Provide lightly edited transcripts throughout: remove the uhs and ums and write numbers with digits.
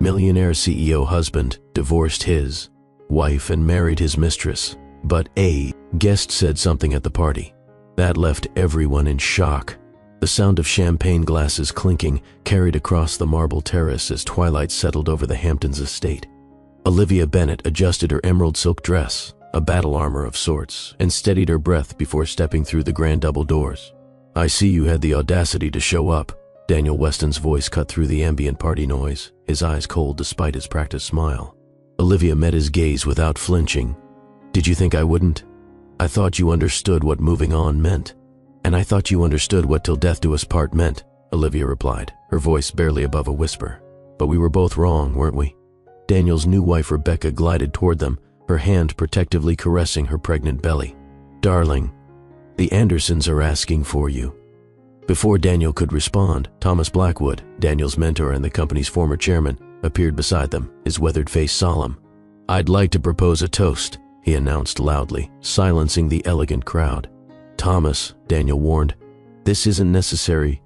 Millionaire CEO husband divorced his wife and married his mistress. But a guest said something at the party that left everyone in shock. The sound of champagne glasses clinking carried across the marble terrace as twilight settled over the Hamptons estate. Olivia Bennet adjusted her emerald silk dress, a battle armor of sorts, and steadied her breath before stepping through the grand double doors. "I see you had the audacity to show up." Daniel Weston's voice cut through the ambient party noise, his eyes cold despite his practiced smile. Olivia met his gaze without flinching. "Did you think I wouldn't? I thought you understood what moving on meant. And I thought you understood what till death do us part meant," Olivia replied, her voice barely above a whisper. "But we were both wrong, weren't we?" Daniel's new wife Rebecca glided toward them, her hand protectively caressing her pregnant belly. "Darling, the Andersons are asking for you." Before Daniel could respond, Thomas Blackwood, Daniel's mentor and the company's former chairman, appeared beside them, his weathered face solemn. "I'd like to propose a toast," he announced loudly, silencing the elegant crowd. "Thomas," Daniel warned, "this isn't necessary."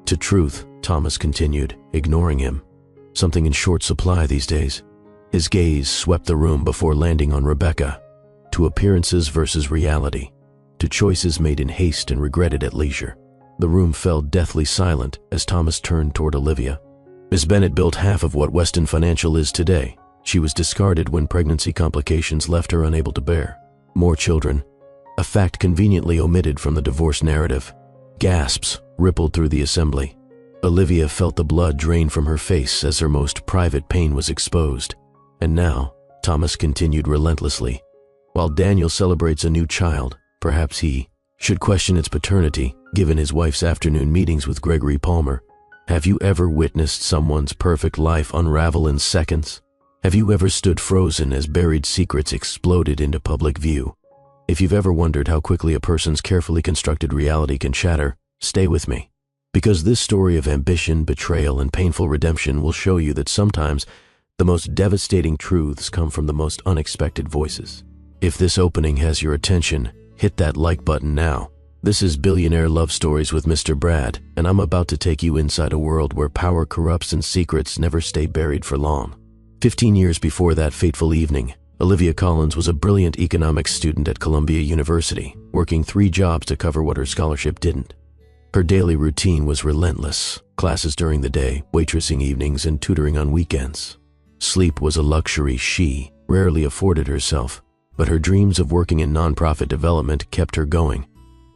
"To truth," Thomas continued, ignoring him. "Something in short supply these days." His gaze swept the room before landing on Rebecca. To appearances versus reality. To choices made in haste and regretted at leisure. The room fell deathly silent as Thomas turned toward Olivia. "Miss Bennet built half of what Weston Financial is today. She was discarded when pregnancy complications left her unable to bear. More children. A fact conveniently omitted from the divorce narrative." Gasps rippled through the assembly. Olivia felt the blood drain from her face as her most private pain was exposed. "And now," Thomas continued relentlessly, "while Daniel celebrates a new child, perhaps he should question its paternity, given his wife's afternoon meetings with Gregory Palmer. Have you ever witnessed someone's perfect life unravel in seconds? Have you ever stood frozen as buried secrets exploded into public view? If you've ever wondered how quickly a person's carefully constructed reality can shatter, stay with me. Because this story of ambition, betrayal, and painful redemption will show you that sometimes the most devastating truths come from the most unexpected voices. If this opening has your attention, hit that like button now. This is Billionaire Love Stories with Mr. Brad, and I'm about to take you inside a world where power corrupts and secrets never stay buried for long. 15 years before that fateful evening, Olivia Collins was a brilliant economics student at Columbia University, working 3 jobs to cover what her scholarship didn't. Her daily routine was relentless: classes during the day, waitressing evenings, and tutoring on weekends. Sleep was a luxury she rarely afforded herself, but her dreams of working in nonprofit development kept her going.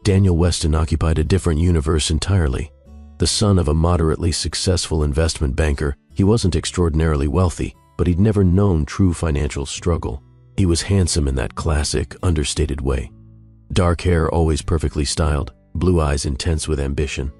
Daniel Weston occupied a different universe entirely. The son of a moderately successful investment banker, he wasn't extraordinarily wealthy, but he'd never known true financial struggle. He was handsome in that classic, understated way. Dark hair always perfectly styled, blue eyes intense with ambition,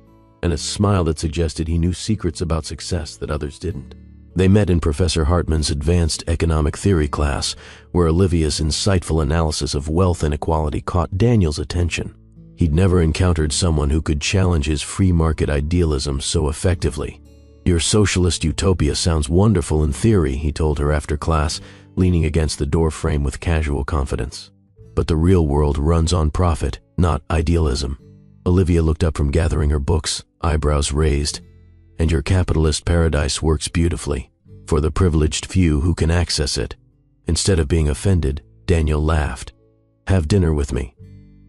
and a smile that suggested he knew secrets about success that others didn't. They met in Professor Hartman's advanced economic theory class, where Olivia's insightful analysis of wealth inequality caught Daniel's attention. He'd never encountered someone who could challenge his free market idealism so effectively. "Your socialist utopia sounds wonderful in theory," he told her after class, leaning against the doorframe with casual confidence. "But the real world runs on profit, not idealism." Olivia looked up from gathering her books, eyebrows raised. "And your capitalist paradise works beautifully, for the privileged few who can access it." Instead of being offended, Daniel laughed. "Have dinner with me.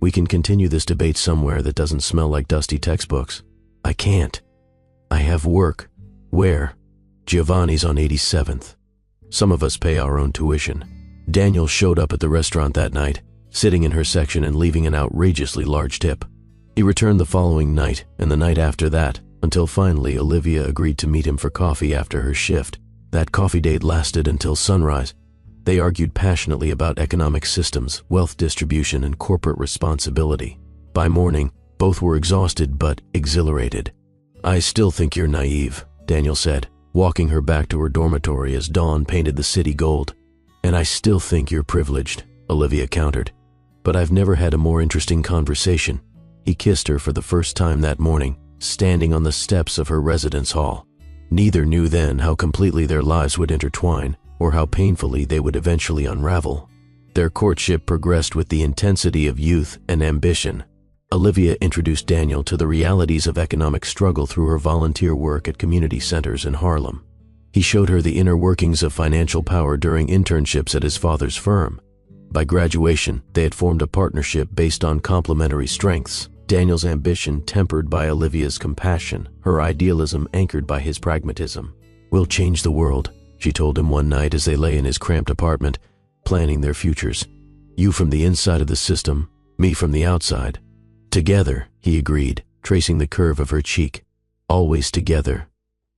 We can continue this debate somewhere that doesn't smell like dusty textbooks." "I can't. I have work." "Where?" "Giovanni's on 87th. Some of us pay our own tuition." Daniel showed up at the restaurant that night, sitting in her section and leaving an outrageously large tip. He returned the following night and the night after that, until finally Olivia agreed to meet him for coffee after her shift. That coffee date lasted until sunrise. They argued passionately about economic systems, wealth distribution, and corporate responsibility. By morning, both were exhausted but exhilarated. "I still think you're naive," Daniel said, walking her back to her dormitory as dawn painted the city gold. "And I still think you're privileged," Olivia countered. "But I've never had a more interesting conversation." He kissed her for the first time that morning, standing on the steps of her residence hall. Neither knew then how completely their lives would intertwine, or how painfully they would eventually unravel. Their courtship progressed with the intensity of youth and ambition. Olivia introduced Daniel to the realities of economic struggle through her volunteer work at community centers in Harlem. He showed her the inner workings of financial power during internships at his father's firm. By graduation, they had formed a partnership based on complementary strengths. Daniel's ambition tempered by Olivia's compassion, her idealism anchored by his pragmatism. "We'll change the world," she told him one night as they lay in his cramped apartment, planning their futures. "You from the inside of the system, me from the outside." "Together," he agreed, tracing the curve of her cheek. "Always together."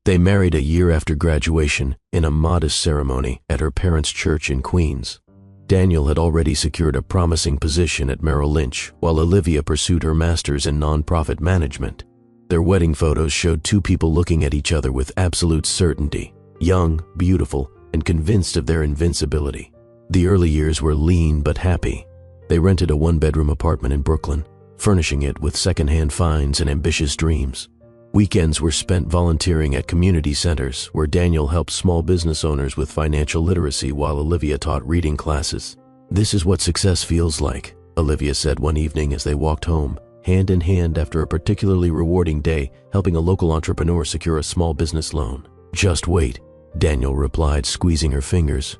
They married a year after graduation in a modest ceremony at her parents' church in Queens. Daniel had already secured a promising position at Merrill Lynch, while Olivia pursued her master's in nonprofit management. Their wedding photos showed two people looking at each other with absolute certainty, young, beautiful, and convinced of their invincibility. The early years were lean but happy. They rented a one-bedroom apartment in Brooklyn, furnishing it with secondhand finds and ambitious dreams. Weekends were spent volunteering at community centers, where Daniel helped small business owners with financial literacy while Olivia taught reading classes. "This is what success feels like," Olivia said one evening as they walked home, hand in hand after a particularly rewarding day helping a local entrepreneur secure a small business loan. "Just wait," Daniel replied, squeezing her fingers.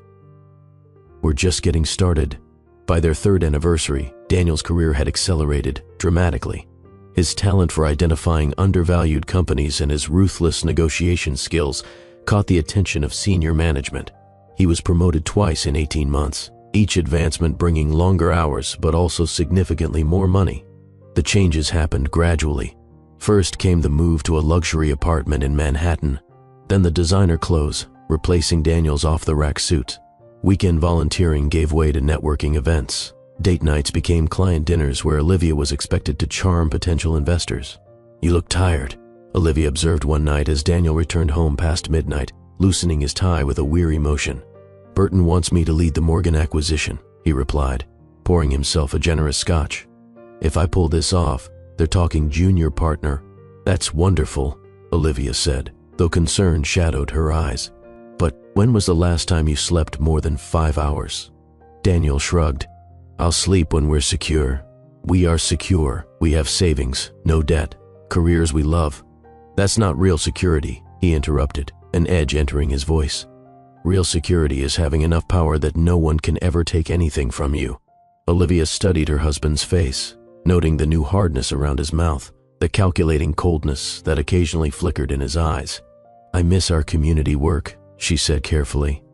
"We're just getting started." By their third anniversary, Daniel's career had accelerated dramatically. His talent for identifying undervalued companies and his ruthless negotiation skills caught the attention of senior management. He was promoted twice in 18 months, each advancement bringing longer hours but also significantly more money. The changes happened gradually. First came the move to a luxury apartment in Manhattan, then the designer clothes, replacing Daniel's off-the-rack suit. Weekend volunteering gave way to networking events. Date nights became client dinners where Olivia was expected to charm potential investors. "You look tired," Olivia observed one night as Daniel returned home past midnight, loosening his tie with a weary motion. "Burton wants me to lead the Morgan acquisition," he replied, pouring himself a generous scotch. "If I pull this off, they're talking junior partner." "That's wonderful," Olivia said, though concern shadowed her eyes. "But when was the last time you slept more than 5 hours?" Daniel shrugged. "I'll sleep when we're secure." "We are secure. We have savings, no debt, careers we love." "That's not real security," he interrupted, an edge entering his voice. "Real security is having enough power that no one can ever take anything from you." Olivia studied her husband's face, noting the new hardness around his mouth, the calculating coldness that occasionally flickered in his eyes. "I miss our community work," she said carefully.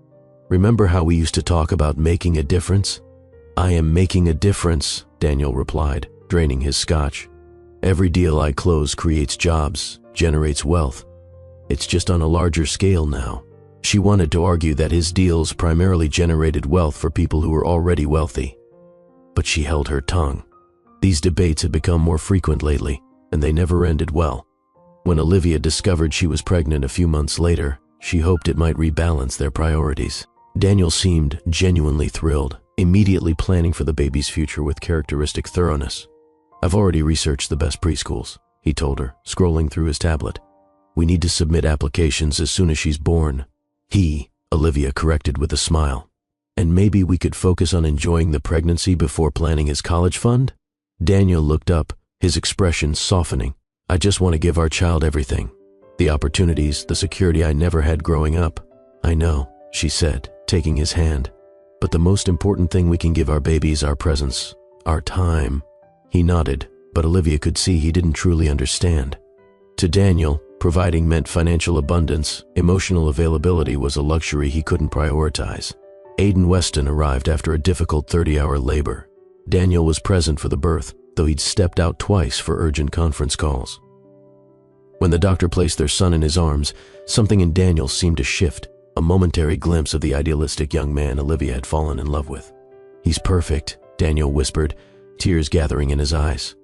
"Remember how we used to talk about making a difference?" "I am making a difference," Daniel replied, draining his scotch. "Every deal I close creates jobs, generates wealth. It's just on a larger scale now." She wanted to argue that his deals primarily generated wealth for people who were already wealthy. But she held her tongue. These debates had become more frequent lately, and they never ended well. When Olivia discovered she was pregnant a few months later, she hoped it might rebalance their priorities. Daniel seemed genuinely thrilled, immediately planning for the baby's future with characteristic thoroughness. "I've already researched the best preschools," he told her, scrolling through his tablet. "We need to submit applications as soon as she's born." Olivia corrected with a smile. "And maybe we could focus on enjoying the pregnancy before planning his college fund?" Daniel looked up, his expression softening. "I just want to give our child everything. The opportunities, the security I never had growing up." "I know," she said, taking his hand. "But the most important thing we can give our baby is our presence, our time." He nodded, but Olivia could see he didn't truly understand. To Daniel, providing meant financial abundance. Emotional availability was a luxury he couldn't prioritize. Aiden Weston arrived after a difficult 30-hour labor. Daniel was present for the birth, though he'd stepped out twice for urgent conference calls. When the doctor placed their son in his arms, something in Daniel seemed to shift, a momentary glimpse of the idealistic young man Olivia had fallen in love with. "He's perfect," Daniel whispered, tears gathering in his eyes.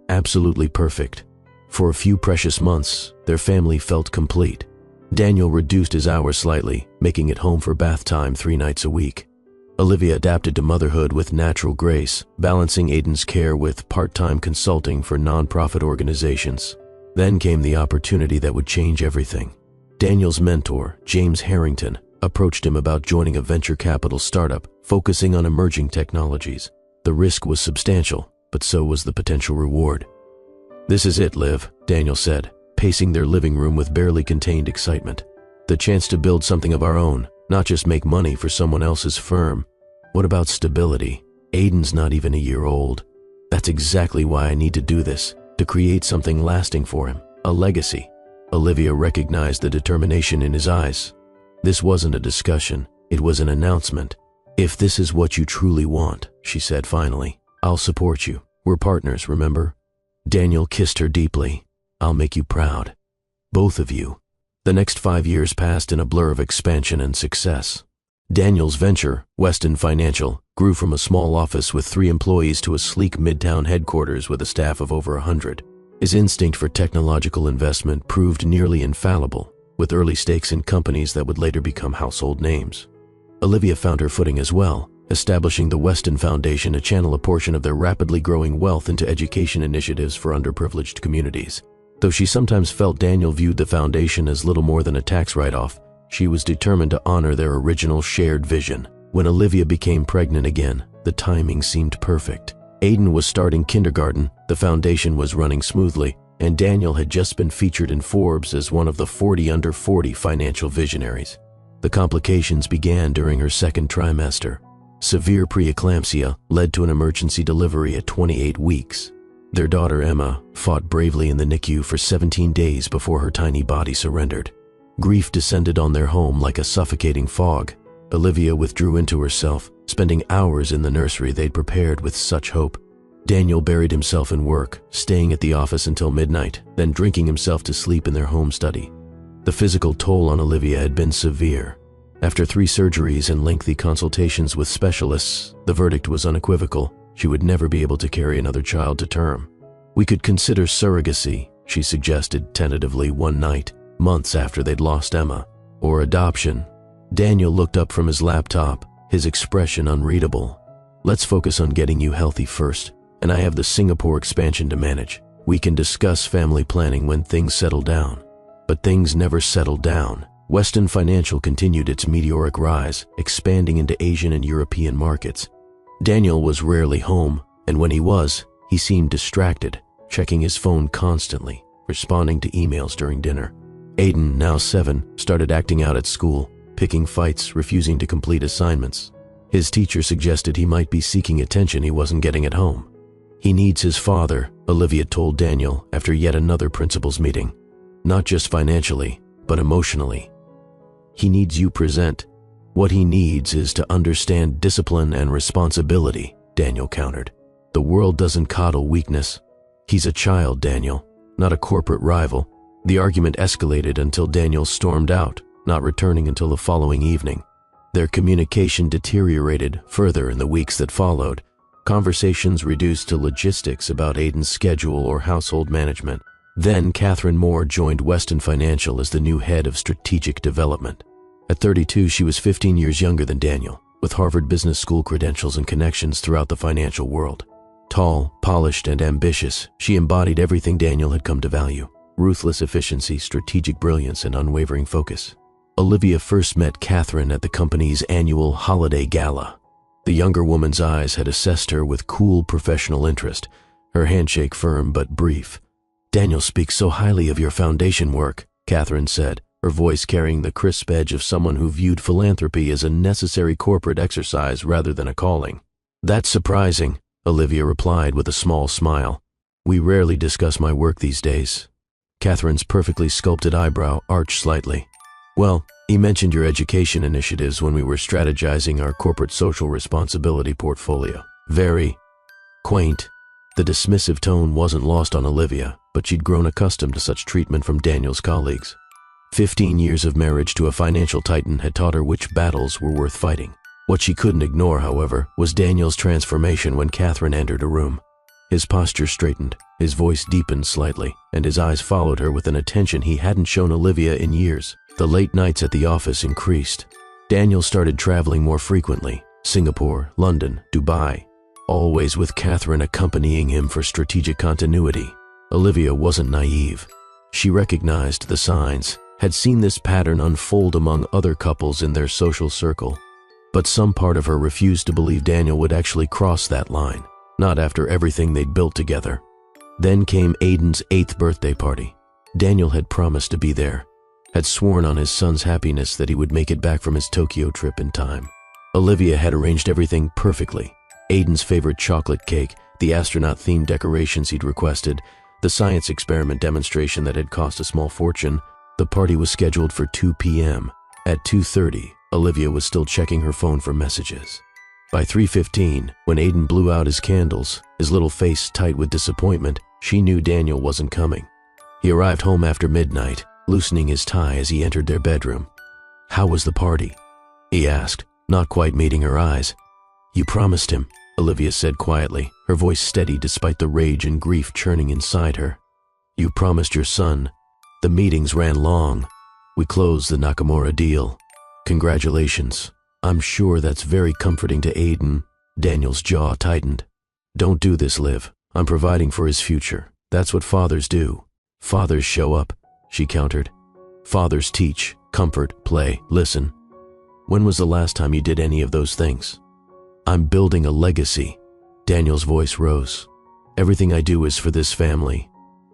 "Absolutely perfect." For a few precious months, their family felt complete. Daniel reduced his hours slightly, making it home for bath time 3 nights a week. Olivia adapted to motherhood with natural grace, balancing Aiden's care with part-time consulting for nonprofit organizations. Then came the opportunity that would change everything. Daniel's mentor, James Harrington, approached him about joining a venture capital startup focusing on emerging technologies. The risk was substantial, but so was the potential reward. "This is it, Liv," Daniel said, pacing their living room with barely contained excitement. The chance to build something of our own, not just make money for someone else's firm. What about stability? Aiden's not even a year old. That's exactly why I need to do this, to create something lasting for him, a legacy. Olivia recognized the determination in his eyes. This wasn't a discussion, it was an announcement. If this is what you truly want, she said finally, I'll support you. We're partners, remember? Daniel kissed her deeply. I'll make you proud. Both of you. The next 5 years passed in a blur of expansion and success. Daniel's venture, Weston Financial, grew from a small office with 3 employees to a sleek midtown headquarters with a staff of over 100. His instinct for technological investment proved nearly infallible, with early stakes in companies that would later become household names. Olivia found her footing as well, establishing the Weston Foundation to channel a portion of their rapidly growing wealth into education initiatives for underprivileged communities. Though she sometimes felt Daniel viewed the foundation as little more than a tax write-off, she was determined to honor their original shared vision. When Olivia became pregnant again, the timing seemed perfect. Aiden was starting kindergarten, the foundation was running smoothly, and Daniel had just been featured in Forbes as one of the 40 under 40 financial visionaries. The complications began during her second trimester. Severe preeclampsia led to an emergency delivery at 28 weeks. Their daughter Emma fought bravely in the NICU for 17 days before her tiny body surrendered. Grief descended on their home like a suffocating fog. Olivia withdrew into herself, spending hours in the nursery they'd prepared with such hope. Daniel buried himself in work, staying at the office until midnight, then drinking himself to sleep in their home study. The physical toll on Olivia had been severe. After 3 surgeries and lengthy consultations with specialists, the verdict was unequivocal. She would never be able to carry another child to term. We could consider surrogacy, she suggested tentatively one night, months after they'd lost Emma, or adoption. Daniel looked up from his laptop, his expression unreadable. Let's focus on getting you healthy first, and I have the Singapore expansion to manage. We can discuss family planning when things settle down. But things never settled down. Weston Financial continued its meteoric rise, expanding into Asian and European markets. Daniel was rarely home, and when he was, he seemed distracted, checking his phone constantly, responding to emails during dinner. Aiden, now 7, started acting out at school, picking fights, refusing to complete assignments. His teacher suggested he might be seeking attention he wasn't getting at home. He needs his father, Olivia told Daniel after yet another principals meeting. Not just financially, but emotionally. He needs you present. What he needs is to understand discipline and responsibility, Daniel countered. The world doesn't coddle weakness. He's a child, Daniel, not a corporate rival. The argument escalated until Daniel stormed out, not returning until the following evening. Their communication deteriorated further in the weeks that followed. Conversations reduced to logistics about Aiden's schedule or household management. Then Catherine Moore joined Weston Financial as the new head of strategic development. At 32, she was 15 years younger than Daniel, with Harvard Business School credentials and connections throughout the financial world. Tall, polished, and ambitious, she embodied everything Daniel had come to value: ruthless efficiency, strategic brilliance, and unwavering focus. Olivia first met Catherine at the company's annual holiday gala. The younger woman's eyes had assessed her with cool professional interest, her handshake firm but brief. Daniel speaks so highly of your foundation work, Catherine said, her voice carrying the crisp edge of someone who viewed philanthropy as a necessary corporate exercise rather than a calling. That's surprising, Olivia replied with a small smile. We rarely discuss my work these days. Catherine's perfectly sculpted eyebrow arched slightly. Well, he mentioned your education initiatives when we were strategizing our corporate social responsibility portfolio. Very quaint. The dismissive tone wasn't lost on Olivia, but she'd grown accustomed to such treatment from Daniel's colleagues. 15 years of marriage to a financial titan had taught her which battles were worth fighting. What she couldn't ignore, however, was Daniel's transformation when Catherine entered a room. His posture straightened, his voice deepened slightly, and his eyes followed her with an attention he hadn't shown Olivia in years. The late nights at the office increased. Daniel started traveling more frequently: Singapore, London, Dubai, always with Catherine accompanying him for strategic continuity. Olivia wasn't naive. She recognized the signs, had seen this pattern unfold among other couples in their social circle. But some part of her refused to believe Daniel would actually cross that line, not after everything they'd built together. Then came Aiden's 8th birthday party. Daniel had promised to be there, had sworn on his son's happiness that he would make it back from his Tokyo trip in time. Olivia had arranged everything perfectly. Aiden's favorite chocolate cake, the astronaut-themed decorations he'd requested, the science experiment demonstration that had cost a small fortune. The party was scheduled for 2 p.m. At 2:30, Olivia was still checking her phone for messages. By 3:15, when Aiden blew out his candles, his little face tight with disappointment, she knew Daniel wasn't coming. He arrived home after midnight, loosening his tie as he entered their bedroom. "How was the party?" he asked, not quite meeting her eyes. "You promised him," Olivia said quietly, her voice steady despite the rage and grief churning inside her. "You promised your son. The meetings ran long. We closed the Nakamura deal. Congratulations. I'm sure that's very comforting to Aiden." Daniel's jaw tightened. "Don't do this, Liv. I'm providing for his future. That's what fathers do." "Fathers show up," she countered. "Fathers teach, comfort, play, listen. When was the last time you did any of those things?" "I'm building a legacy." Daniel's voice rose. "Everything I do is for this family."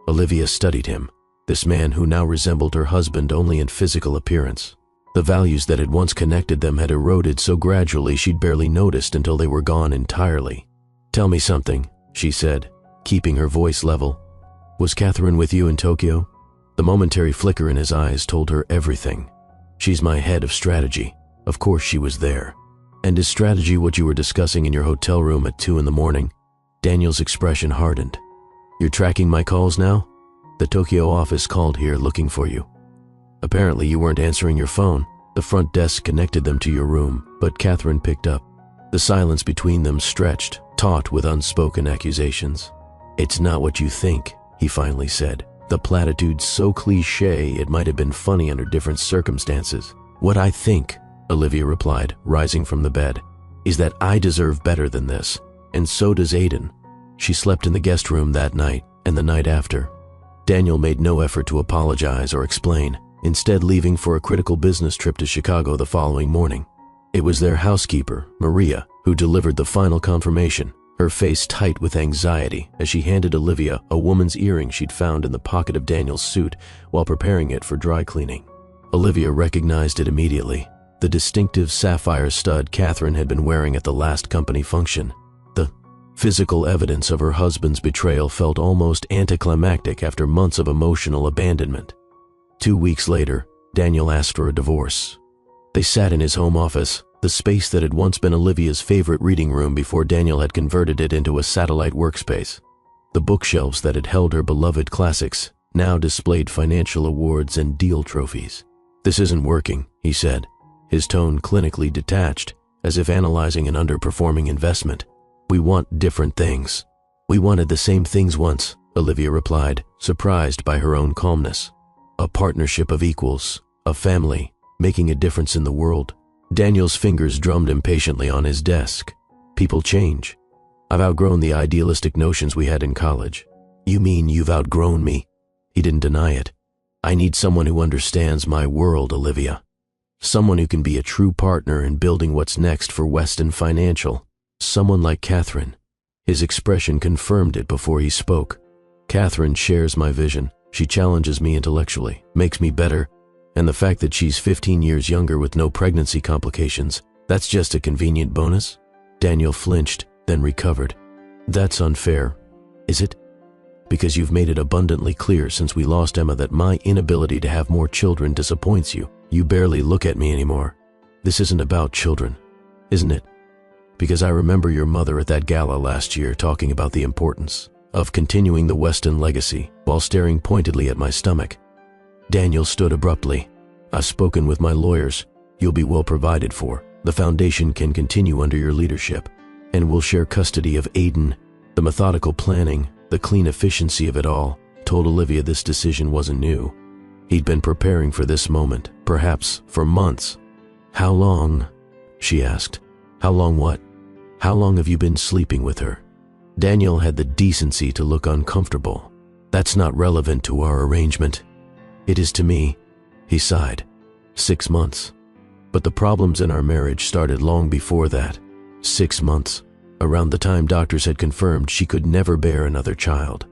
Olivia studied him, this man who now resembled her husband only in physical appearance. The values that had once connected them had eroded so gradually she'd barely noticed until they were gone entirely. "Tell me something," she said, keeping her voice level. "Was Catherine with you in Tokyo?" The momentary flicker in his eyes told her everything. "She's my head of strategy. Of course she was there." "And is strategy what you were discussing in your hotel room at 2 in the morning? Daniel's expression hardened. "You're tracking my calls now? The Tokyo office called here looking for you. Apparently you weren't answering your phone. The front desk connected them to your room, but Catherine picked up." The silence between them stretched, taut with unspoken accusations. "It's not what you think," he finally said, the platitude so cliché it might have been funny under different circumstances. "What I think," Olivia replied, rising from the bed, "is that I deserve better than this, and so does Aiden." She slept in the guest room that night and the night after. Daniel made no effort to apologize or explain, instead leaving for a critical business trip to Chicago the following morning. It was their housekeeper, Maria, who delivered the final confirmation, her face tight with anxiety as she handed Olivia a woman's earring she'd found in the pocket of Daniel's suit while preparing it for dry cleaning. Olivia recognized it immediately, the distinctive sapphire stud Catherine had been wearing at the last company function. The physical evidence of her husband's betrayal felt almost anticlimactic after months of emotional abandonment. 2 weeks later, Daniel asked for a divorce. They sat in his home office, the space that had once been Olivia's favorite reading room before Daniel had converted it into a satellite workspace. The bookshelves that had held her beloved classics now displayed financial awards and deal trophies. "This isn't working," he said, his tone clinically detached, as if analyzing an underperforming investment. "We want different things." "We wanted the same things once," Olivia replied, surprised by her own calmness. "A partnership of equals, a family, making a difference in the world." Daniel's fingers drummed impatiently on his desk. "People change. I've outgrown the idealistic notions we had in college." "You mean you've outgrown me?" He didn't deny it. "I need someone who understands my world, Olivia. Someone who can be a true partner in building what's next for Weston Financial. Someone like Catherine." His expression confirmed it before he spoke. "Catherine shares my vision. She challenges me intellectually, makes me better, and the fact that she's 15 years younger with no pregnancy complications, that's just a convenient bonus?" Daniel flinched, then recovered. "That's unfair, is it? Because you've made it abundantly clear since we lost Emma that my inability to have more children disappoints you. You barely look at me anymore. This isn't about children, isn't it? Because I remember your mother at that gala last year talking about the importance of continuing the Weston legacy while staring pointedly at my stomach." Daniel stood abruptly. "I've spoken with my lawyers. You'll be well provided for. The foundation can continue under your leadership, and we'll share custody of Aiden." The methodical planning, the clean efficiency of it all, told Olivia this decision wasn't new. He'd been preparing for this moment, perhaps for months. "How long?" she asked. "How long what? How long have you been sleeping with her?" Daniel had the decency to look uncomfortable. "That's not relevant to our arrangement." "It is to me," he sighed. 6 months. But the problems in our marriage started long before that. 6 months, around the time doctors had confirmed she could never bear another child.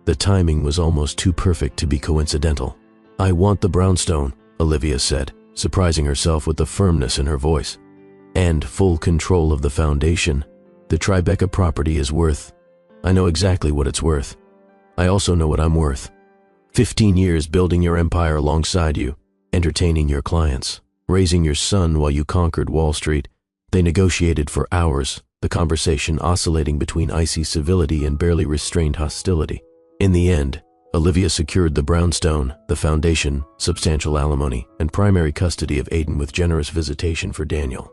The timing was almost too perfect to be coincidental. "I want the brownstone," Olivia said, surprising herself with the firmness in her voice. And full control of the foundation. The Tribeca property is worth. I know exactly what it's worth. I also know what I'm worth. 15 years building your empire alongside you, entertaining your clients, raising your son while you conquered Wall Street. They negotiated for hours, the conversation oscillating between icy civility and barely restrained hostility. In the end, Olivia secured the brownstone, the foundation, substantial alimony, and primary custody of Aiden with generous visitation for Daniel.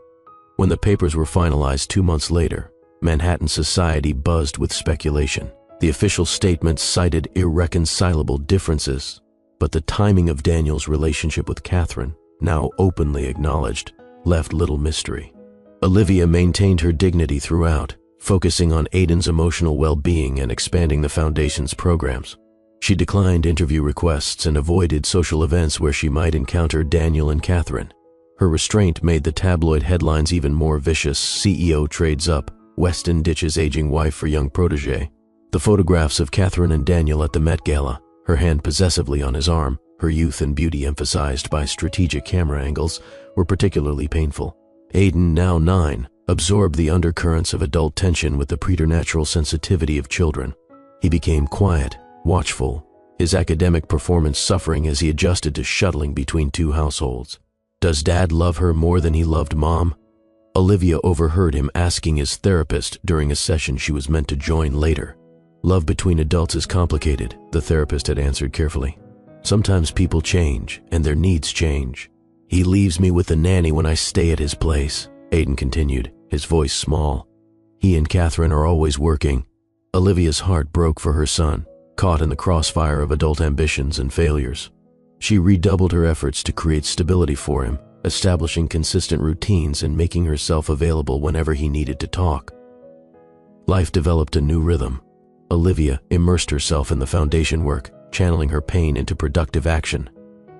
When the papers were finalized 2 months later, Manhattan society buzzed with speculation. The official statements cited irreconcilable differences, but the timing of Daniel's relationship with Catherine, now openly acknowledged, left little mystery. Olivia maintained her dignity throughout, focusing on Aiden's emotional well-being and expanding the foundation's programs. She declined interview requests and avoided social events where she might encounter Daniel and Catherine. Her restraint made the tabloid headlines even more vicious. CEO trades up, Weston ditches aging wife for young protege. The photographs of Catherine and Daniel at the Met Gala, her hand possessively on his arm, her youth and beauty emphasized by strategic camera angles, were particularly painful. Aiden, now 9, absorbed the undercurrents of adult tension with the preternatural sensitivity of children. He became quiet, watchful, his academic performance suffering as he adjusted to shuttling between two households. Does Dad love her more than he loved Mom? Olivia overheard him asking his therapist during a session she was meant to join later. Love between adults is complicated, the therapist had answered carefully. Sometimes people change, and their needs change. He leaves me with the nanny when I stay at his place, Aiden continued, his voice small. He and Catherine are always working. Olivia's heart broke for her son, caught in the crossfire of adult ambitions and failures. She redoubled her efforts to create stability for him, establishing consistent routines and making herself available whenever he needed to talk. Life developed a new rhythm. Olivia immersed herself in the foundation work, channeling her pain into productive action.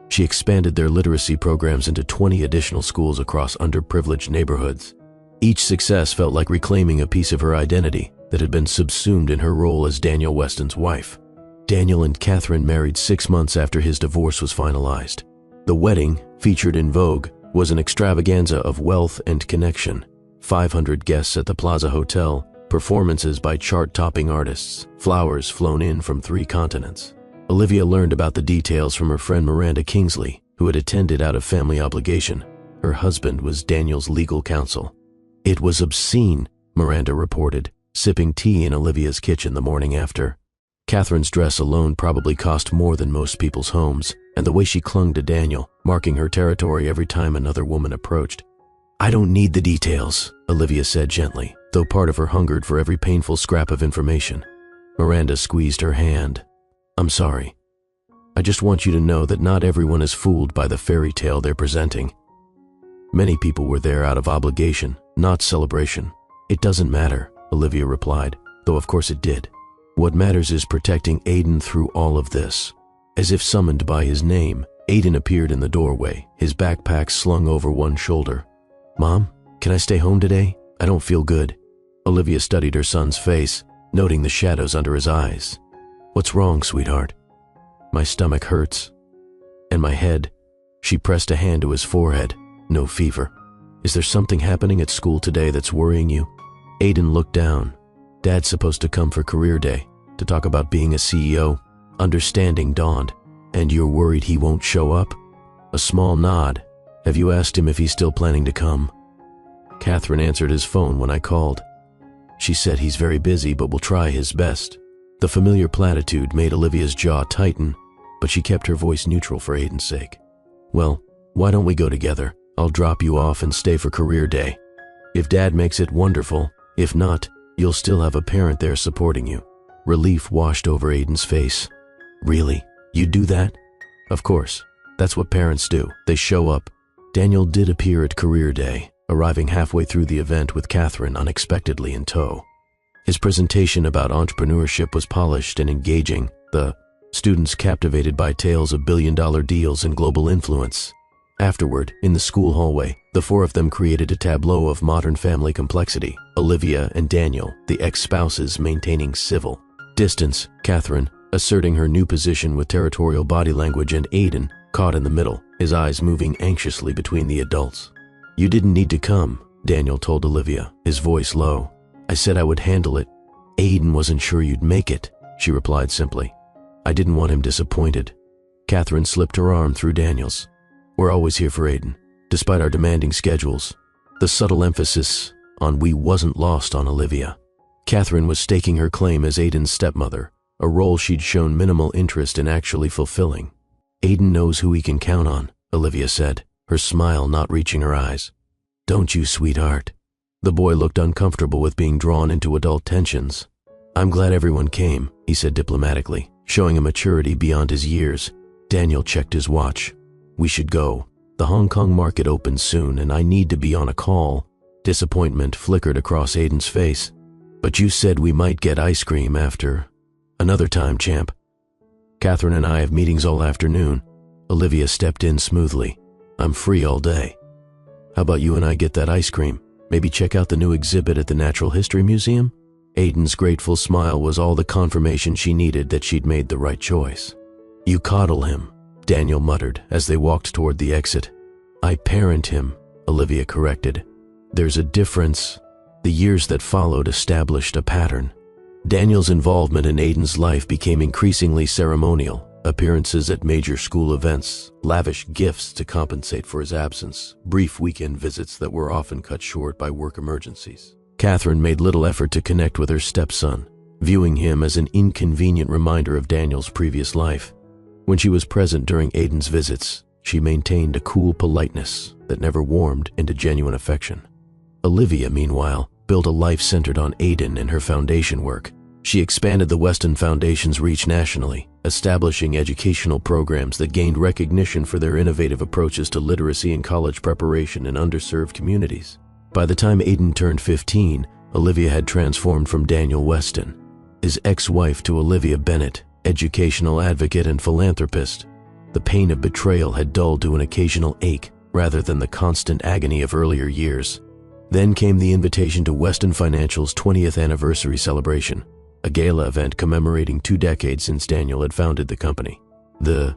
She expanded their literacy programs into 20 additional schools across underprivileged neighborhoods. Each success felt like reclaiming a piece of her identity that had been subsumed in her role as Daniel Weston's wife. Daniel and Catherine married 6 months after his divorce was finalized. The wedding, featured in Vogue, was an extravaganza of wealth and connection. 500 guests at the Plaza Hotel, performances by chart-topping artists, flowers flown in from 3 continents. Olivia learned about the details from her friend Miranda Kingsley, who had attended out of family obligation. Her husband was Daniel's legal counsel. It was obscene, Miranda reported, sipping tea in Olivia's kitchen the morning after. Catherine's dress alone probably cost more than most people's homes, and the way she clung to Daniel, marking her territory every time another woman approached. I don't need the details, Olivia said gently, though part of her hungered for every painful scrap of information. Miranda squeezed her hand. I'm sorry. I just want you to know that not everyone is fooled by the fairy tale they're presenting. Many people were there out of obligation, not celebration. It doesn't matter, Olivia replied, though of course it did. What matters is protecting Aiden through all of this. As if summoned by his name, Aiden appeared in the doorway, his backpack slung over one shoulder. Mom, can I stay home today? I don't feel good. Olivia studied her son's face, noting the shadows under his eyes. What's wrong, sweetheart? My stomach hurts. And my head. She pressed a hand to his forehead. No fever. Is there something happening at school today that's worrying you? Aiden looked down. Dad's supposed to come for career day, to talk about being a CEO. Understanding dawned. And you're worried he won't show up? A small nod. Have you asked him if he's still planning to come? Catherine answered his phone when I called. She said he's very busy but will try his best. The familiar platitude made Olivia's jaw tighten, but she kept her voice neutral for Aiden's sake. Well, why don't we go together? I'll drop you off and stay for career day. If Dad makes it, wonderful. If not, you'll still have a parent there supporting you. Relief washed over Aiden's face. Really? You'd do that? Of course. That's what parents do. They show up. Daniel did appear at career day, arriving halfway through the event with Catherine unexpectedly in tow. His presentation about entrepreneurship was polished and engaging, the students captivated by tales of billion-dollar deals and global influence. Afterward, in the school hallway, the 4 of them created a tableau of modern family complexity, Olivia and Daniel, the ex-spouses maintaining civil distance, Catherine asserting her new position with territorial body language, and Aiden caught in the middle, his eyes moving anxiously between the adults. "You didn't need to come," Daniel told Olivia, his voice low. "I said I would handle it. Aiden wasn't sure you'd make it," she replied simply. "I didn't want him disappointed." Catherine slipped her arm through Daniel's. "We're always here for Aiden, despite our demanding schedules." The subtle emphasis on "we" wasn't lost on Olivia. Catherine was staking her claim as Aiden's stepmother, a role she'd shown minimal interest in actually fulfilling. "Aiden knows who he can count on," Olivia said, her smile not reaching her eyes. "Don't you, sweetheart?" The boy looked uncomfortable with being drawn into adult tensions. "I'm glad everyone came," he said diplomatically, showing a maturity beyond his years. Daniel checked his watch. "We should go. The Hong Kong market opens soon and I need to be on a call." Disappointment flickered across Aiden's face. "But you said we might get ice cream after." "Another time, champ. Catherine and I have meetings all afternoon." Olivia stepped in smoothly. "I'm free all day. How about you and I get that ice cream? Maybe check out the new exhibit at the Natural History Museum?" Aiden's grateful smile was all the confirmation she needed that she'd made the right choice. "You coddle him," Daniel muttered as they walked toward the exit. "I parent him," Olivia corrected. "There's a difference." The years that followed established a pattern. Daniel's involvement in Aiden's life became increasingly ceremonial. Appearances at major school events, lavish gifts to compensate for his absence, brief weekend visits that were often cut short by work emergencies. Catherine made little effort to connect with her stepson, viewing him as an inconvenient reminder of Daniel's previous life. When she was present during Aiden's visits, she maintained a cool politeness that never warmed into genuine affection. Olivia, meanwhile, built a life centered on Aiden and her foundation work. She expanded the Weston Foundation's reach nationally, establishing educational programs that gained recognition for their innovative approaches to literacy and college preparation in underserved communities. By the time Aiden turned 15, Olivia had transformed from Daniel Weston, his ex-wife, to Olivia Bennett, educational advocate and philanthropist. The pain of betrayal had dulled to an occasional ache rather than the constant agony of earlier years. Then came the invitation to Weston Financial's 20th anniversary celebration, a gala event commemorating 2 decades since Daniel had founded the company. The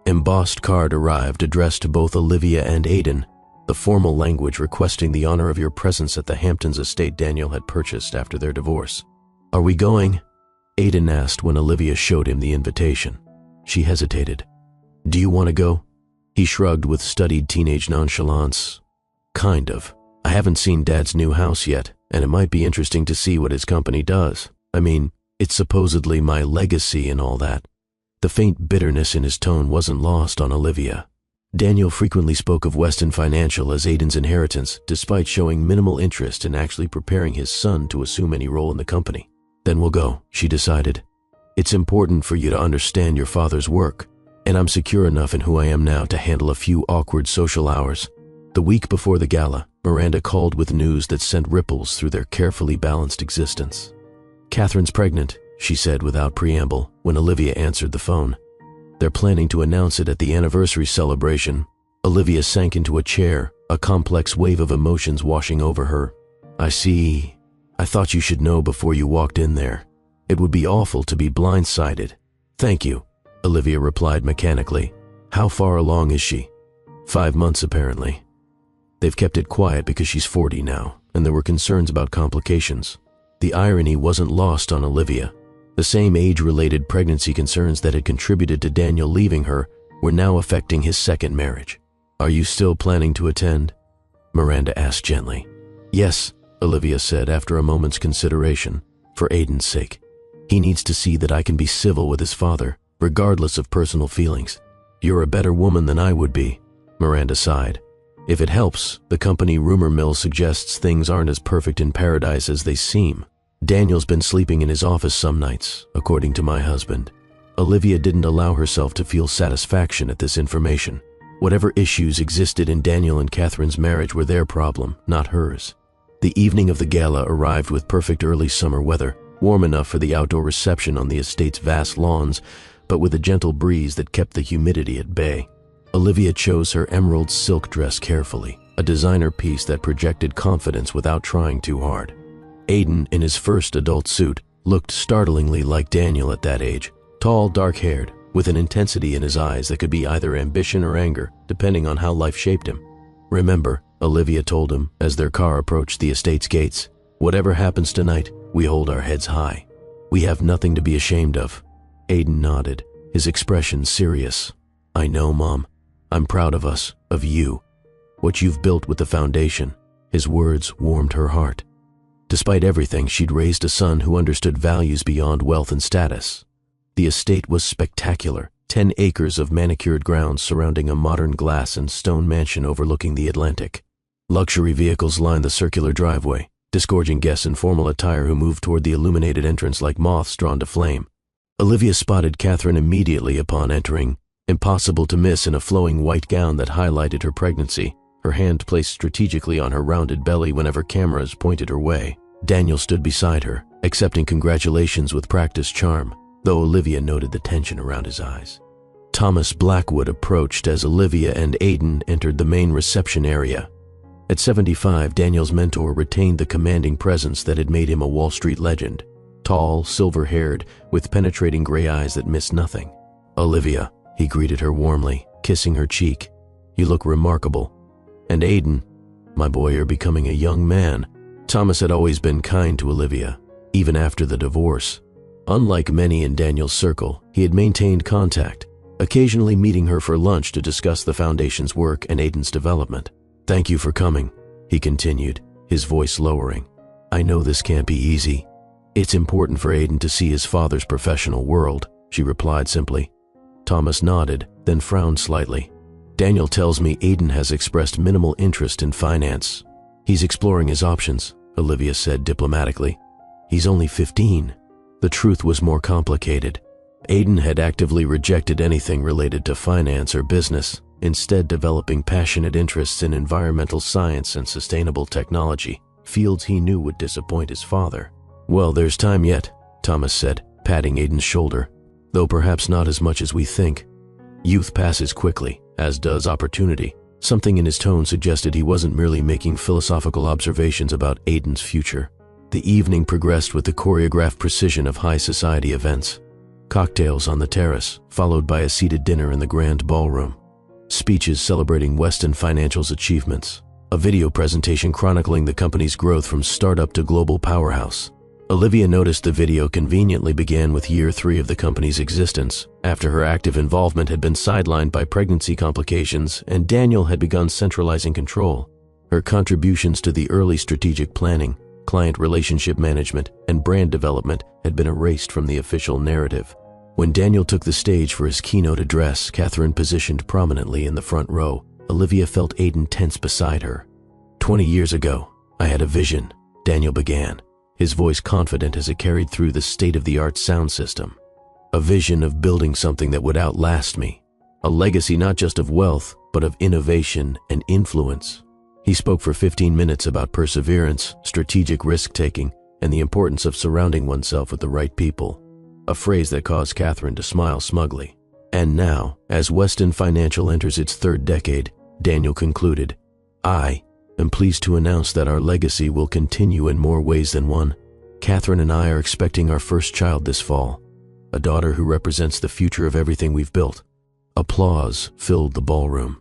embossed card arrived addressed to both Olivia and Aiden, the formal language requesting the honor of your presence at the Hamptons estate Daniel had purchased after their divorce. "Are we going?" Aiden asked when Olivia showed him the invitation. She hesitated. "Do you want to go?" He shrugged with studied teenage nonchalance. "Kind of. I haven't seen Dad's new house yet, and it might be interesting to see what his company does. I mean, it's supposedly my legacy and all that." The faint bitterness in his tone wasn't lost on Olivia. Daniel frequently spoke of Weston Financial as Aiden's inheritance, despite showing minimal interest in actually preparing his son to assume any role in the company. "Then we'll go," she decided. "It's important for you to understand your father's work, and I'm secure enough in who I am now to handle a few awkward social hours." The week before the gala, Miranda called with news that sent ripples through their carefully balanced existence. "Catherine's pregnant," she said without preamble when Olivia answered the phone. "They're planning to announce it at the anniversary celebration." Olivia sank into a chair, a complex wave of emotions washing over her. "I see. I thought you should know before you walked in there. It would be awful to be blindsided." "Thank you," Olivia replied mechanically. "How far along is she?" 5 months, apparently. They've kept it quiet because she's 40 now, and there were concerns about complications. The irony wasn't lost on Olivia. The same age-related pregnancy concerns that had contributed to Daniel leaving her were now affecting his second marriage. "Are you still planning to attend?" Miranda asked gently. "Yes," Olivia said after a moment's consideration, "for Aiden's sake. He needs to see that I can be civil with his father, regardless of personal feelings." "You're a better woman than I would be," Miranda sighed. "If it helps, the company rumor mill suggests things aren't as perfect in paradise as they seem. Daniel's been sleeping in his office some nights, according to my husband." Olivia didn't allow herself to feel satisfaction at this information. Whatever issues existed in Daniel and Catherine's marriage were their problem, not hers. The evening of the gala arrived with perfect early summer weather, warm enough for the outdoor reception on the estate's vast lawns, but with a gentle breeze that kept the humidity at bay. Olivia chose her emerald silk dress carefully, a designer piece that projected confidence without trying too hard. Aiden, in his first adult suit, looked startlingly like Daniel at that age, tall, dark-haired, with an intensity in his eyes that could be either ambition or anger, depending on how life shaped him. "Remember," Olivia told him as their car approached the estate's gates, "whatever happens tonight, we hold our heads high. We have nothing to be ashamed of." Aiden nodded, his expression serious. "I know, Mom. I'm proud of us, of you. What you've built with the foundation." His words warmed her heart. Despite everything, she'd raised a son who understood values beyond wealth and status. The estate was spectacular, 10 acres of manicured grounds surrounding a modern glass and stone mansion overlooking the Atlantic. Luxury vehicles lined the circular driveway, disgorging guests in formal attire who moved toward the illuminated entrance like moths drawn to flame. Olivia spotted Catherine immediately upon entering, impossible to miss in a flowing white gown that highlighted her pregnancy, her hand placed strategically on her rounded belly whenever cameras pointed her way. Daniel stood beside her, accepting congratulations with practiced charm, though Olivia noted the tension around his eyes. Thomas Blackwood approached as Olivia and Aiden entered the main reception area. At 75, Daniel's mentor retained the commanding presence that had made him a Wall Street legend. Tall, silver-haired, with penetrating gray eyes that missed nothing. "Olivia," he greeted her warmly, kissing her cheek. "You look remarkable." And Aiden, "My boy, you're becoming a young man." Thomas had always been kind to Olivia, even after the divorce. Unlike many in Daniel's circle, he had maintained contact, occasionally meeting her for lunch to discuss the foundation's work and Aiden's development. "Thank you for coming," he continued, his voice lowering. "I know this can't be easy." "It's important for Aiden to see his father's professional world," she replied simply. Thomas nodded, then frowned slightly. "Daniel tells me Aiden has expressed minimal interest in finance." "He's exploring his options," Olivia said diplomatically. "He's only 15. The truth was more complicated. Aiden had actively rejected anything related to finance or business, instead developing passionate interests in environmental science and sustainable technology, fields he knew would disappoint his father. "Well, there's time yet," Thomas said, patting Aiden's shoulder, "though perhaps not as much as we think. Youth passes quickly, as does opportunity." Something in his tone suggested he wasn't merely making philosophical observations about Aiden's future. The evening progressed with the choreographed precision of high society events. Cocktails on the terrace, followed by a seated dinner in the grand ballroom. Speeches celebrating Weston Financial's achievements. A video presentation chronicling the company's growth from startup to global powerhouse. Olivia noticed the video conveniently began with year 3 of the company's existence, after her active involvement had been sidelined by pregnancy complications and Daniel had begun centralizing control. Her contributions to the early strategic planning, client relationship management, and brand development had been erased from the official narrative. When Daniel took the stage for his keynote address, Catherine positioned prominently in the front row, Olivia felt Aiden tense beside her. 20 years ago, I had a vision," Daniel began, his voice confident as it carried through the state-of-the-art sound system. "A vision of building something that would outlast me. A legacy not just of wealth, but of innovation and influence." He spoke for 15 minutes about perseverance, strategic risk-taking, and the importance of surrounding oneself with the right people, a phrase that caused Catherine to smile smugly. "And now, as Weston Financial enters its 3rd decade," Daniel concluded, "I am pleased to announce that our legacy will continue in more ways than one. Catherine and I are expecting our first child this fall, a daughter who represents the future of everything we've built." Applause filled the ballroom.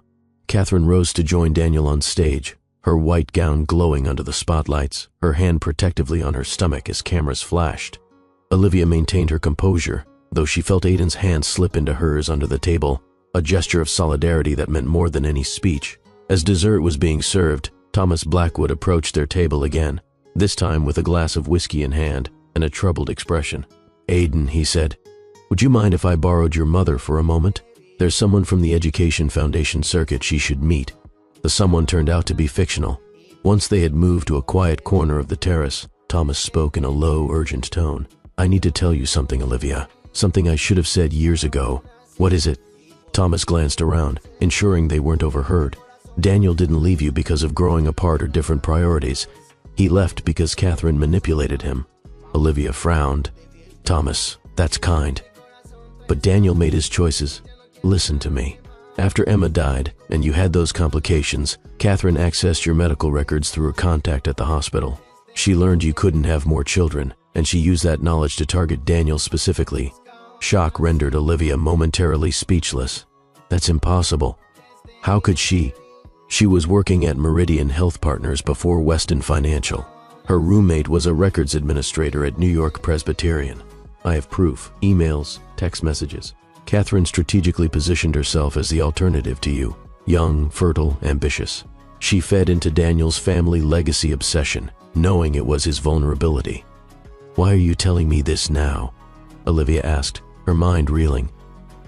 Catherine rose to join Daniel on stage, her white gown glowing under the spotlights, her hand protectively on her stomach as cameras flashed. Olivia maintained her composure, though she felt Aiden's hand slip into hers under the table, a gesture of solidarity that meant more than any speech. As dessert was being served, Thomas Blackwood approached their table again, this time with a glass of whiskey in hand and a troubled expression. "Aiden," he said, "would you mind if I borrowed your mother for a moment? There's someone from the Education Foundation circuit she should meet." The someone turned out to be fictional. Once they had moved to a quiet corner of the terrace, Thomas spoke in a low, urgent tone. "I need to tell you something, Olivia. Something I should have said years ago." "What is it?" Thomas glanced around, ensuring they weren't overheard. "Daniel didn't leave you because of growing apart or different priorities. He left because Catherine manipulated him." Olivia frowned. "Thomas, that's kind. But Daniel made his choices. Listen to me. After Emma died, and you had those complications, Catherine accessed your medical records through a contact at the hospital. She learned you couldn't have more children, and she used that knowledge to target Daniel specifically. Shock rendered Olivia momentarily speechless. That's impossible. How could she? She was working at Meridian Health Partners before Weston Financial. Her roommate was a records administrator at New York Presbyterian. I have proof, emails, text messages. Catherine strategically positioned herself as the alternative to you. Young, fertile, ambitious. She fed into Daniel's family legacy obsession, knowing it was his vulnerability. Why are you telling me this now? Olivia asked, her mind reeling.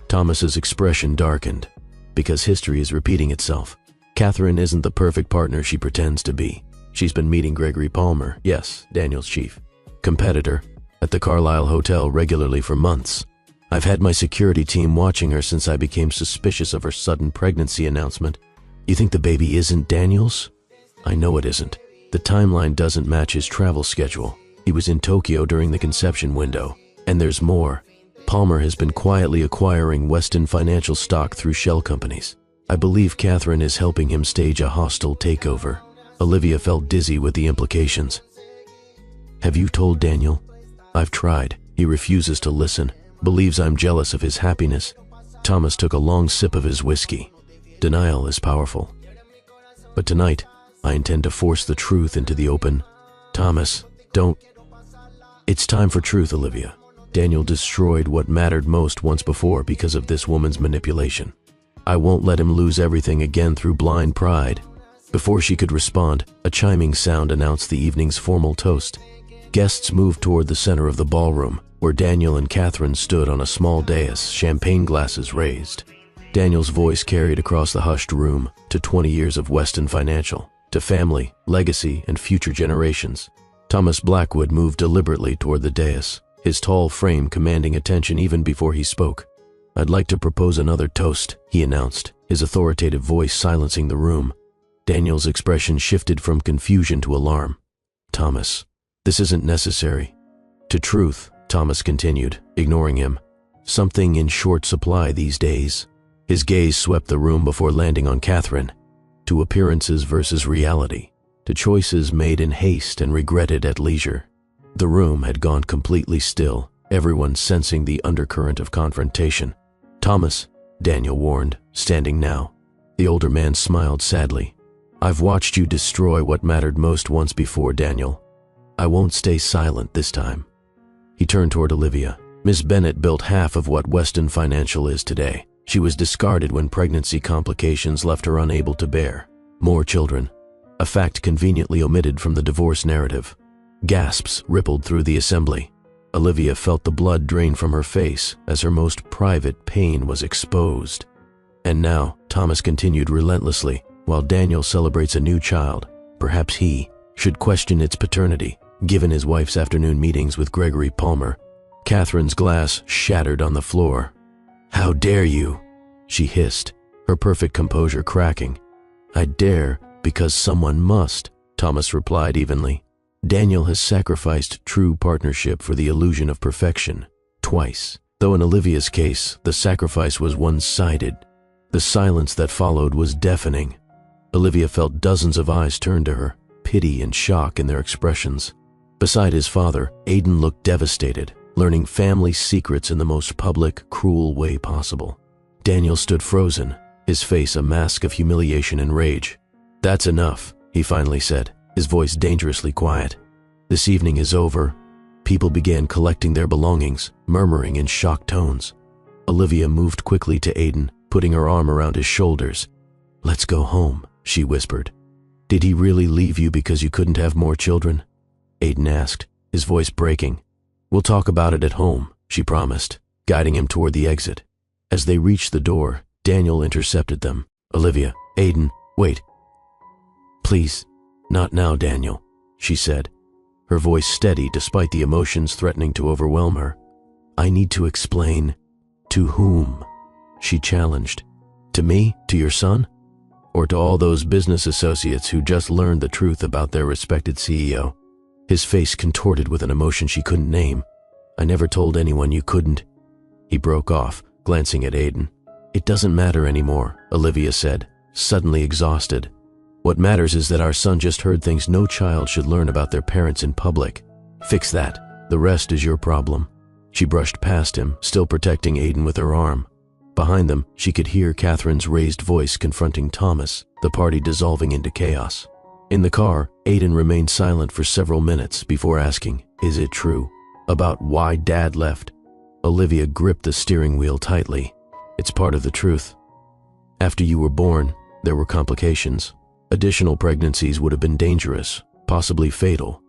Thomas's expression darkened. Because history is repeating itself. Catherine isn't the perfect partner she pretends to be. She's been meeting Gregory Palmer, yes, Daniel's chief, competitor, at the Carlisle Hotel regularly for months. I've had my security team watching her since I became suspicious of her sudden pregnancy announcement. You think the baby isn't Daniel's? I know it isn't. The timeline doesn't match his travel schedule. He was in Tokyo during the conception window. And there's more. Palmer has been quietly acquiring Weston Financial stock through shell companies. I believe Catherine is helping him stage a hostile takeover. Olivia felt dizzy with the implications. Have you told Daniel? I've tried. He refuses to listen, believes I'm jealous of his happiness. Thomas took a long sip of his whiskey. Denial is powerful. But tonight, I intend to force the truth into the open. Thomas, don't. It's time for truth, Olivia. Daniel destroyed what mattered most once before because of this woman's manipulation. I won't let him lose everything again through blind pride. Before she could respond, a chiming sound announced the evening's formal toast. Guests moved toward the center of the ballroom, where Daniel and Catherine stood on a small dais, champagne glasses raised. Daniel's voice carried across the hushed room to 20 years of Weston Financial, to family, legacy, and future generations. Thomas Blackwood moved deliberately toward the dais, his tall frame commanding attention even before he spoke. I'd like to propose another toast, he announced, his authoritative voice silencing the room. Daniel's expression shifted from confusion to alarm. Thomas, this isn't necessary. To truth, Thomas continued, ignoring him. Something in short supply these days. His gaze swept the room before landing on Catherine. To appearances versus reality. To choices made in haste and regretted at leisure. The room had gone completely still, everyone sensing the undercurrent of confrontation. Thomas, Daniel warned, standing now. The older man smiled sadly. I've watched you destroy what mattered most once before, Daniel. I won't stay silent this time. He turned toward Olivia. Miss Bennett built half of what Weston Financial is today. She was discarded when pregnancy complications left her unable to bear. More children. A fact conveniently omitted from the divorce narrative. Gasps rippled through the assembly. Olivia felt the blood drain from her face as her most private pain was exposed. And now, Thomas continued relentlessly, while Daniel celebrates a new child, perhaps he should question its paternity, given his wife's afternoon meetings with Gregory Palmer. Catherine's glass shattered on the floor. How dare you? She hissed, her perfect composure cracking. I dare because someone must, Thomas replied evenly. Daniel has sacrificed true partnership for the illusion of perfection, twice. Though in Olivia's case, the sacrifice was one-sided. The silence that followed was deafening. Olivia felt dozens of eyes turn to her, pity and shock in their expressions. Beside his father, Aidan looked devastated, learning family secrets in the most public, cruel way possible. Daniel stood frozen, his face a mask of humiliation and rage. That's enough, he finally said, his voice dangerously quiet. This evening is over. People began collecting their belongings, murmuring in shocked tones. Olivia moved quickly to Aidan, putting her arm around his shoulders. Let's go home, she whispered. Did he really leave you because you couldn't have more children? Aidan asked, his voice breaking. We'll talk about it at home, she promised, guiding him toward the exit. As they reached the door, Daniel intercepted them. Olivia, Aidan, wait. Please, not now, Daniel, she said, her voice steady despite the emotions threatening to overwhelm her. I need to explain. To whom? She challenged. To me? To your son? Or to all those business associates who just learned the truth about their respected CEO? His face contorted with an emotion she couldn't name. I never told anyone you couldn't. He broke off, glancing at Aidan. It doesn't matter anymore, Olivia said, suddenly exhausted. What matters is that our son just heard things no child should learn about their parents in public. Fix that. The rest is your problem. She brushed past him, still protecting Aiden with her arm. Behind them, she could hear Catherine's raised voice confronting Thomas, the party dissolving into chaos. In the car, Aiden remained silent for several minutes before asking, "Is it true?" about why Dad left. Olivia gripped the steering wheel tightly. "It's part of the truth. After you were born, there were complications. Additional pregnancies would have been dangerous, possibly fatal.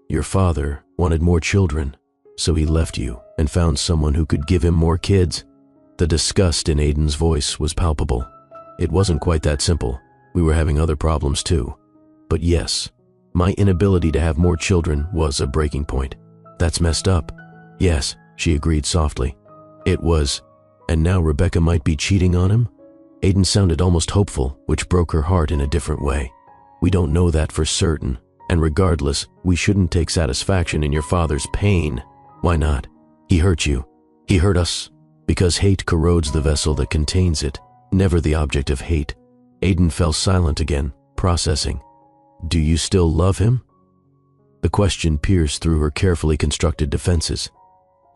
Your father wanted more children, so he left you and found someone who could give him more kids." The disgust in Aiden's voice was palpable. "It wasn't quite that simple. We were having other problems too. But yes, my inability to have more children was a breaking point. That's messed up." "Yes," she agreed softly. "It was. And now Rebecca might be cheating on him?" Aiden sounded almost hopeful, which broke her heart in a different way. "We don't know that for certain, and regardless, we shouldn't take satisfaction in your father's pain." "Why not? He hurt you. He hurt us. Because hate corrodes the vessel that contains it, never the object of hate." Aiden fell silent again, processing. "Do you still love him?" The question pierced through her carefully constructed defenses.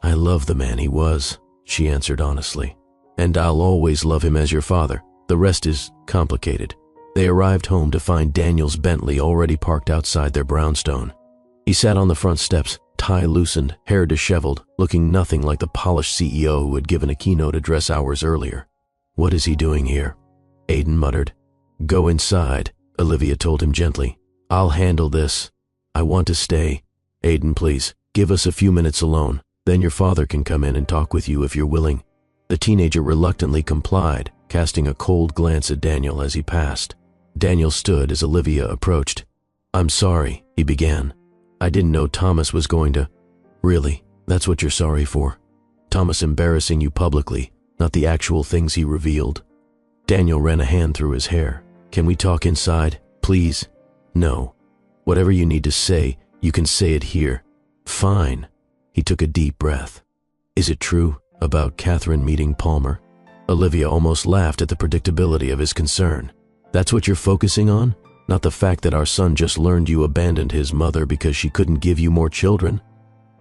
"I love the man he was," she answered honestly. "And I'll always love him as your father. The rest is complicated." They arrived home to find Daniel's Bentley already parked outside their brownstone. He sat on the front steps, tie loosened, hair disheveled, looking nothing like the polished CEO who had given a keynote address hours earlier. "What is he doing here?" Aiden muttered. "Go inside," Olivia told him gently. "I'll handle this. I want to stay. Aiden, please, give us a few minutes alone. Then your father can come in and talk with you if you're willing." The teenager reluctantly complied, casting a cold glance at Daniel as he passed. Daniel stood as Olivia approached. "I'm sorry," he began. "I didn't know Thomas was going to—" "Really? That's what you're sorry for? Thomas embarrassing you publicly, not the actual things he revealed?" Daniel ran a hand through his hair. "Can we talk inside, please?" "No. Whatever you need to say, you can say it here." "Fine." He took a deep breath. "Is it true about Catherine meeting Palmer?" Olivia almost laughed at the predictability of his concern. "That's what you're focusing on? Not the fact that our son just learned you abandoned his mother because she couldn't give you more children?"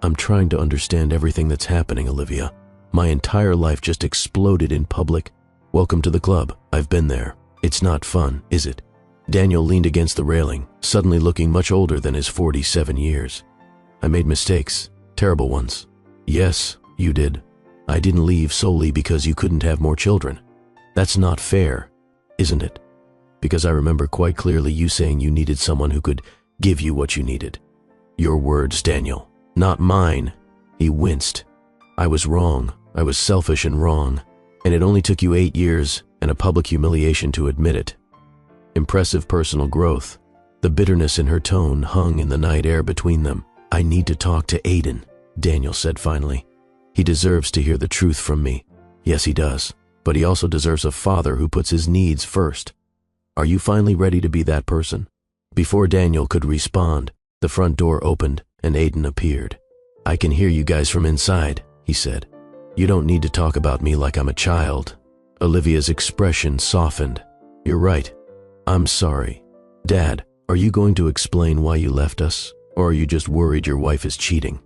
"I'm trying to understand everything that's happening, Olivia. My entire life just exploded in public. Welcome to the club. I've been there. It's not fun, is it?" Daniel leaned against the railing, suddenly looking much older than his 47 years. "I made mistakes, terrible ones." "Yes, you did. I didn't leave solely because you couldn't have more children. That's not fair, isn't it? Because I remember quite clearly you saying you needed someone who could give you what you needed." "Your words, Daniel, not mine." He winced. "I was wrong. I was selfish and wrong. And it only took you 8 years and a public humiliation to admit it." Impressive personal growth. The bitterness in her tone hung in the night air between them. "I need to talk to Aiden," Daniel said finally. "He deserves to hear the truth from me." "Yes, he does. But he also deserves a father who puts his needs first. Are you finally ready to be that person?" Before Daniel could respond, the front door opened and Aiden appeared. "I can hear you guys from inside," he said. "You don't need to talk about me like I'm a child." Olivia's expression softened. "You're right. I'm sorry. Dad, are you going to explain why you left us? Or are you just worried your wife is cheating?"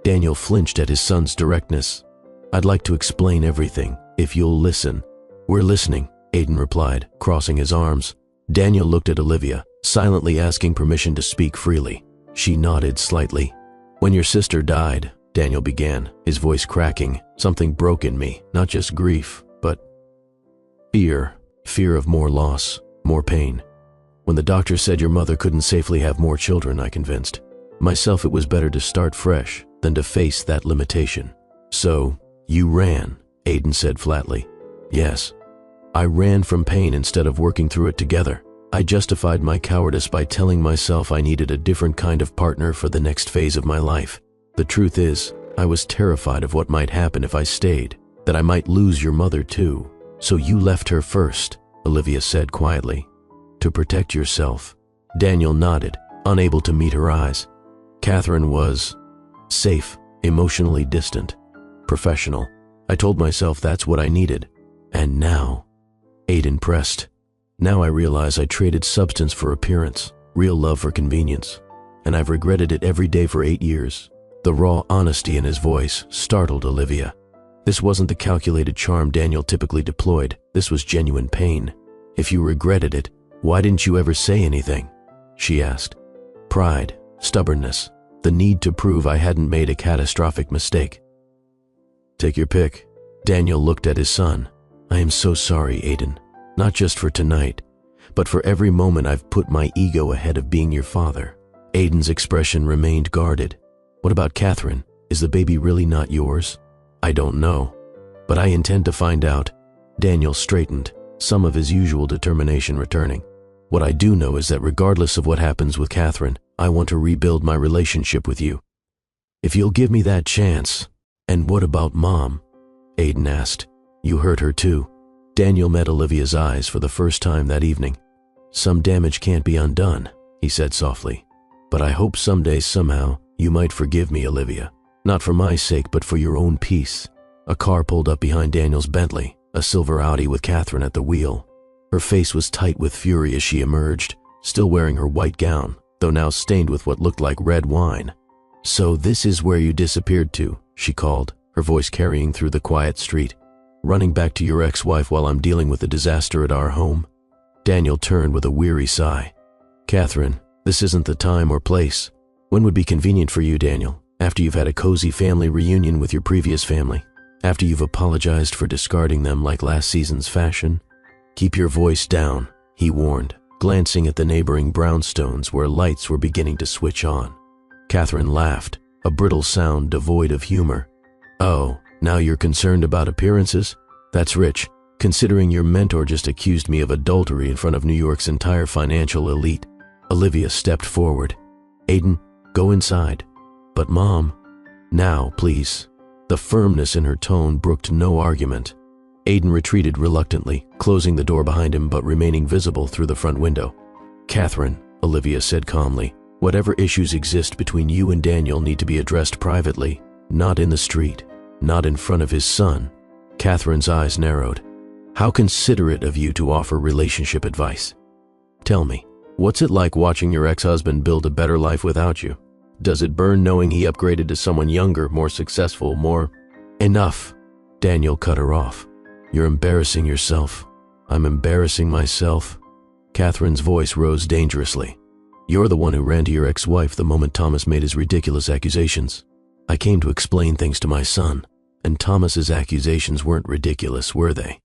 Daniel flinched at his son's directness. "I'd like to explain everything, if you'll listen." "We're listening," Aiden replied, crossing his arms. Daniel looked at Olivia, silently asking permission to speak freely. She nodded slightly. "When your sister died," Daniel began, his voice cracking, "something broke in me, not just grief, but fear. Fear of more loss, more pain. When the doctor said your mother couldn't safely have more children, I convinced myself it was better to start fresh than to face that limitation. So, you ran," Aiden said flatly. "Yes. I ran from pain instead of working through it together. I justified my cowardice by telling myself I needed a different kind of partner for the next phase of my life. The truth is, I was terrified of what might happen if I stayed, that I might lose your mother too. So you left her first," Olivia said quietly. "To protect yourself." Daniel nodded, unable to meet her eyes. "Catherine was safe, emotionally distant, professional. I told myself that's what I needed. And now," Aiden pressed, "now I realize I traded substance for appearance, real love for convenience, and I've regretted it every day for 8 years. The raw honesty in his voice startled Olivia. This wasn't the calculated charm Daniel typically deployed. This was genuine pain. "If you regretted it, why didn't you ever say anything?" she asked. "Pride, stubbornness, the need to prove I hadn't made a catastrophic mistake." "Take your pick." Daniel looked at his son. "I am so sorry, Aiden. Not just for tonight, but for every moment I've put my ego ahead of being your father." Aiden's expression remained guarded. "What about Catherine? Is the baby really not yours?" "I don't know, but I intend to find out." Daniel straightened, some of his usual determination returning. "What I do know is that regardless of what happens with Catherine, I want to rebuild my relationship with you. If you'll give me that chance." "And what about Mom?" Aiden asked. "You hurt her too." Daniel met Olivia's eyes for the first time that evening. "Some damage can't be undone," he said softly. "But I hope someday, somehow, you might forgive me, Olivia. Not for my sake, but for your own peace." A car pulled up behind Daniel's Bentley, a silver Audi with Catherine at the wheel. Her face was tight with fury as she emerged, still wearing her white gown, though now stained with what looked like red wine. "So this is where you disappeared to," she called, her voice carrying through the quiet street. "Running back to your ex-wife while I'm dealing with the disaster at our home?" Daniel turned with a weary sigh. "Catherine, this isn't the time or place. When would be convenient for you, Daniel? After you've had a cozy family reunion with your previous family? After you've apologized for discarding them like last season's fashion?" "Keep your voice down," he warned, glancing at the neighboring brownstones where lights were beginning to switch on. Catherine laughed, a brittle sound devoid of humor. "Oh, now you're concerned about appearances? That's rich, considering your mentor just accused me of adultery in front of New York's entire financial elite." Olivia stepped forward. "Aiden, go inside." "But Mom." "Now, please." The firmness in her tone brooked no argument. Aiden retreated reluctantly, closing the door behind him but remaining visible through the front window. "Catherine," Olivia said calmly, "whatever issues exist between you and Daniel need to be addressed privately, not in the street, not in front of his son." Catherine's eyes narrowed. "How considerate of you to offer relationship advice. Tell me, what's it like watching your ex-husband build a better life without you? Does it burn knowing he upgraded to someone younger, more successful, more—" "Enough," Daniel cut her off. "You're embarrassing yourself. I'm embarrassing myself." Catherine's voice rose dangerously. "You're the one who ran to your ex-wife the moment Thomas made his ridiculous accusations. I came to explain things to my son, and Thomas's accusations weren't ridiculous, were they?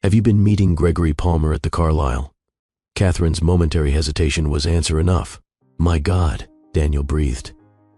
Have you been meeting Gregory Palmer at the Carlisle?" Catherine's momentary hesitation was answer enough. "My God," Daniel breathed.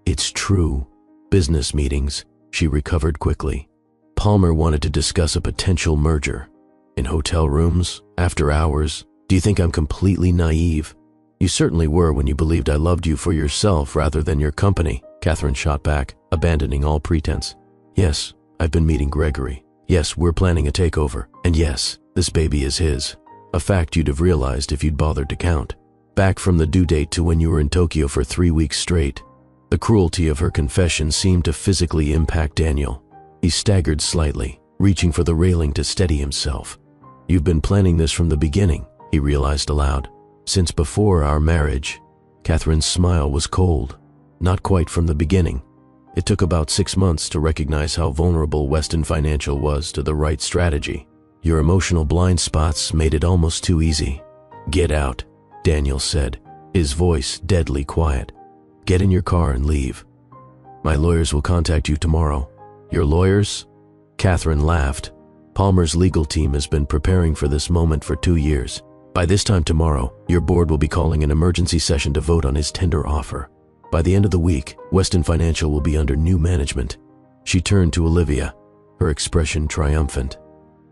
"It's true. Business meetings," she recovered quickly. "Palmer wanted to discuss a potential merger. In hotel rooms, after hours. Do you think I'm completely naive?" "You certainly were when you believed I loved you for yourself rather than your company," Catherine shot back, abandoning all pretense. "Yes, I've been meeting Gregory. Yes, we're planning a takeover. And yes, this baby is his. A fact you'd have realized if you'd bothered to count. Back from the due date to when you were in Tokyo for 3 weeks straight." The cruelty of her confession seemed to physically impact Daniel. He staggered slightly, reaching for the railing to steady himself. "You've been planning this from the beginning," he realized aloud. "Since before our marriage." Catherine's smile was cold. "Not quite from the beginning. It took about 6 months to recognize how vulnerable Weston Financial was to the right strategy. Your emotional blind spots made it almost too easy." "Get out," Daniel said, his voice deadly quiet. "Get in your car and leave. My lawyers will contact you tomorrow." "Your lawyers?" Catherine laughed. "Palmer's legal team has been preparing for this moment for 2 years. By this time tomorrow, your board will be calling an emergency session to vote on his tender offer. By the end of the week, Weston Financial will be under new management." She turned to Olivia, her expression triumphant.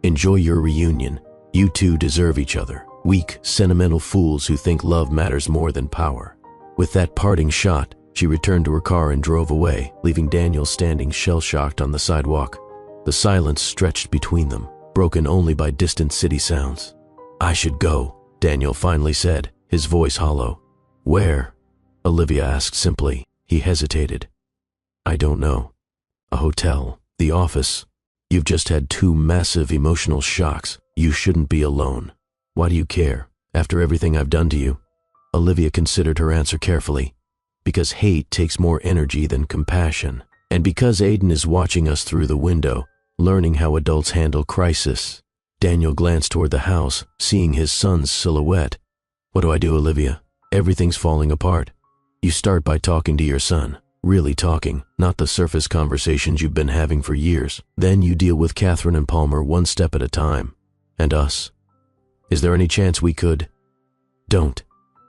"Enjoy your reunion. You two deserve each other. Weak, sentimental fools who think love matters more than power." With that parting shot, she returned to her car and drove away, leaving Daniel standing shell-shocked on the sidewalk. The silence stretched between them, broken only by distant city sounds. "I should go," Daniel finally said, his voice hollow. "Where?" Olivia asked simply. He hesitated. "I don't know. A hotel, the office. You've just had 2 massive emotional shocks. You shouldn't be alone. Why do you care, after everything I've done to you?" Olivia considered her answer carefully. "Because hate takes more energy than compassion." And because Aiden is watching us through the window, learning how adults handle crisis. Daniel glanced toward the house, seeing his son's silhouette. What do I do, Olivia? Everything's falling apart. You start by talking to your son. Really talking, not the surface conversations you've been having for years. Then you deal with Catherine and Palmer one step at a time. And us. Is there any chance we could? Don't,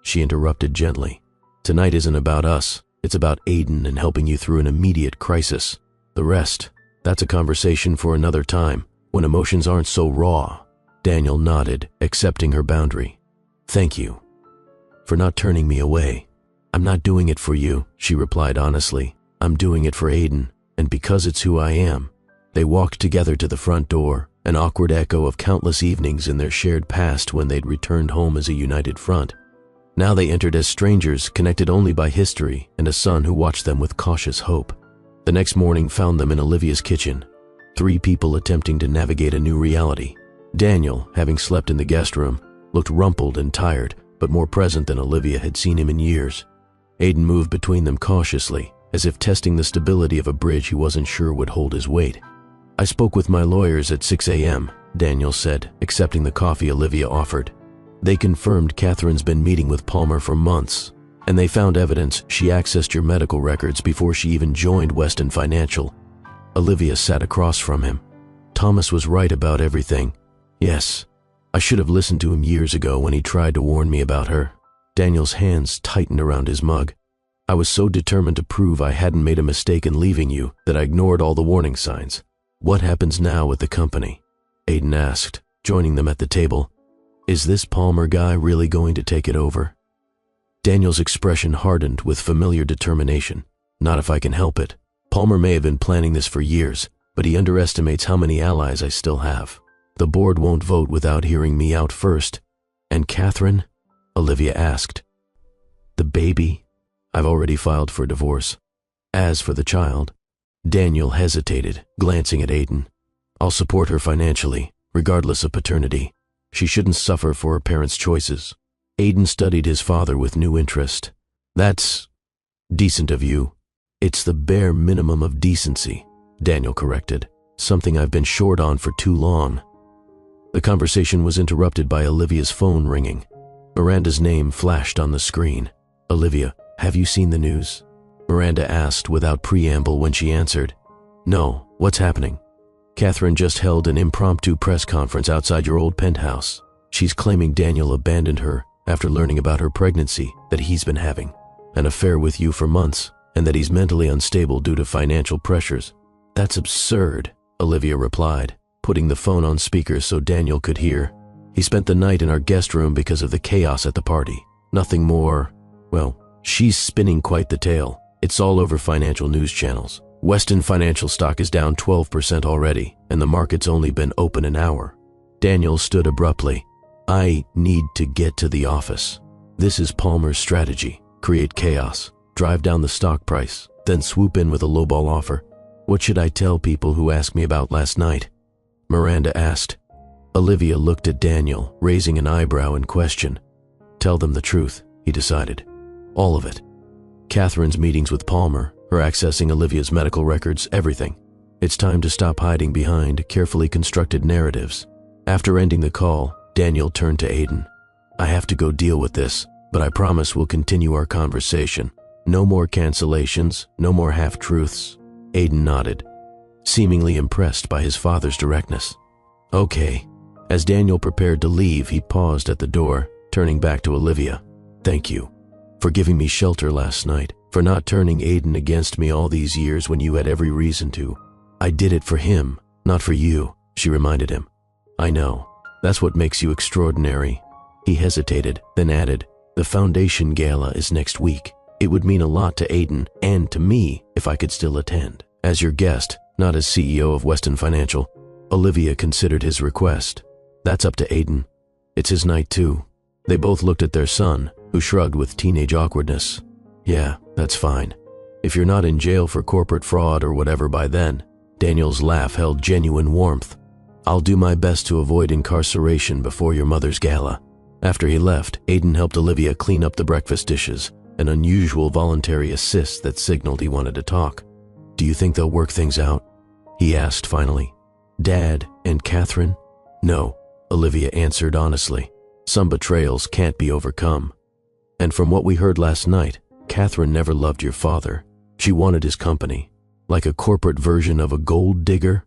she interrupted gently. Tonight isn't about us. It's about Aiden and helping you through an immediate crisis. The rest, that's a conversation for another time, when emotions aren't so raw. Daniel nodded, accepting her boundary. Thank you for not turning me away. I'm not doing it for you, she replied honestly. I'm doing it for Aiden, and because it's who I am. They walked together to the front door, an awkward echo of countless evenings in their shared past when they'd returned home as a united front. Now they entered as strangers, connected only by history and a son who watched them with cautious hope. The next morning found them in Olivia's kitchen, 3 people attempting to navigate a new reality. Daniel, having slept in the guest room, looked rumpled and tired, but more present than Olivia had seen him in years. Aiden moved between them cautiously, as if testing the stability of a bridge he wasn't sure would hold his weight. I spoke with my lawyers at 6 a.m., Daniel said, accepting the coffee Olivia offered. They confirmed Catherine's been meeting with Palmer for months, and they found evidence she accessed your medical records before she even joined Weston Financial. Olivia sat across from him. Thomas was right about everything. Yes, I should have listened to him years ago when he tried to warn me about her. Daniel's hands tightened around his mug. I was so determined to prove I hadn't made a mistake in leaving you that I ignored all the warning signs. What happens now with the company? Aiden asked, joining them at the table. Is this Palmer guy really going to take it over? Daniel's expression hardened with familiar determination. Not if I can help it. Palmer may have been planning this for years, but he underestimates how many allies I still have. The board won't vote without hearing me out first. And Catherine? Olivia asked. The baby? I've already filed for divorce. As for the child, Daniel hesitated, glancing at Aiden. I'll support her financially, regardless of paternity. She shouldn't suffer for her parents' choices. Aiden studied his father with new interest. That's decent of you. It's the bare minimum of decency, Daniel corrected, something I've been short on for too long. The conversation was interrupted by Olivia's phone ringing. Miranda's name flashed on the screen. Olivia, have you seen the news? Miranda asked without preamble when she answered. No, what's happening? Catherine just held an impromptu press conference outside your old penthouse. She's claiming Daniel abandoned her after learning about her pregnancy that he's been having, an affair with you for months, and that he's mentally unstable due to financial pressures. That's absurd, Olivia replied, putting the phone on speaker so Daniel could hear. He spent the night in our guest room because of the chaos at the party. Nothing more. Well, she's spinning quite the tale. It's all over financial news channels. Weston Financial stock is down 12% already, and the market's only been open an hour. Daniel stood abruptly. I need to get to the office. This is Palmer's strategy. Create chaos, drive down the stock price, then swoop in with a lowball offer. What should I tell people who ask me about last night? Miranda asked. Olivia looked at Daniel, raising an eyebrow in question. Tell them the truth, he decided. All of it. Catherine's meetings with Palmer, her accessing Olivia's medical records, everything. It's time to stop hiding behind carefully constructed narratives. After ending the call, Daniel turned to Aiden. I have to go deal with this, but I promise we'll continue our conversation. No more cancellations, no more half-truths. Aiden nodded, seemingly impressed by his father's directness. Okay. As Daniel prepared to leave, he paused at the door, turning back to Olivia. Thank you for giving me shelter last night, for not turning Aiden against me all these years when you had every reason to. I did it for him, not for you, she reminded him. I know. That's what makes you extraordinary. He hesitated, then added, the foundation gala is next week. It would mean a lot to Aiden and to me if I could still attend. As your guest, not as CEO of Weston Financial, Olivia considered his request. That's up to Aiden. It's his night too. They both looked at their son, who shrugged with teenage awkwardness. Yeah, that's fine. If you're not in jail for corporate fraud or whatever by then. Daniel's laugh held genuine warmth. I'll do my best to avoid incarceration before your mother's gala. After he left, Aiden helped Olivia clean up the breakfast dishes, an unusual voluntary assist that signaled he wanted to talk. Do you think they'll work things out? He asked finally. Dad and Catherine? No, Olivia answered honestly. Some betrayals can't be overcome. And from what we heard last night, Catherine never loved your father. She wanted his company, like a corporate version of a gold digger.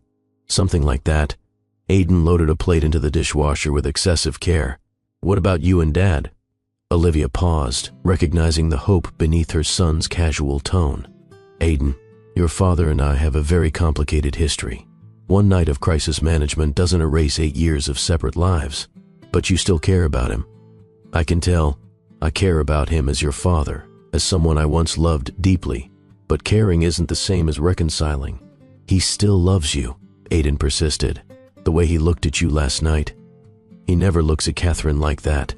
Something like that. Aiden loaded a plate into the dishwasher with excessive care. What about you and Dad? Olivia paused, recognizing the hope beneath her son's casual tone. Aiden, your father and I have a very complicated history. One night of crisis management doesn't erase 8 years of separate lives, but you still care about him. I can tell. I care about him as your father, as someone I once loved deeply, but caring isn't the same as reconciling. He still loves you, Aiden persisted, the way he looked at you last night. He never looks at Catherine like that.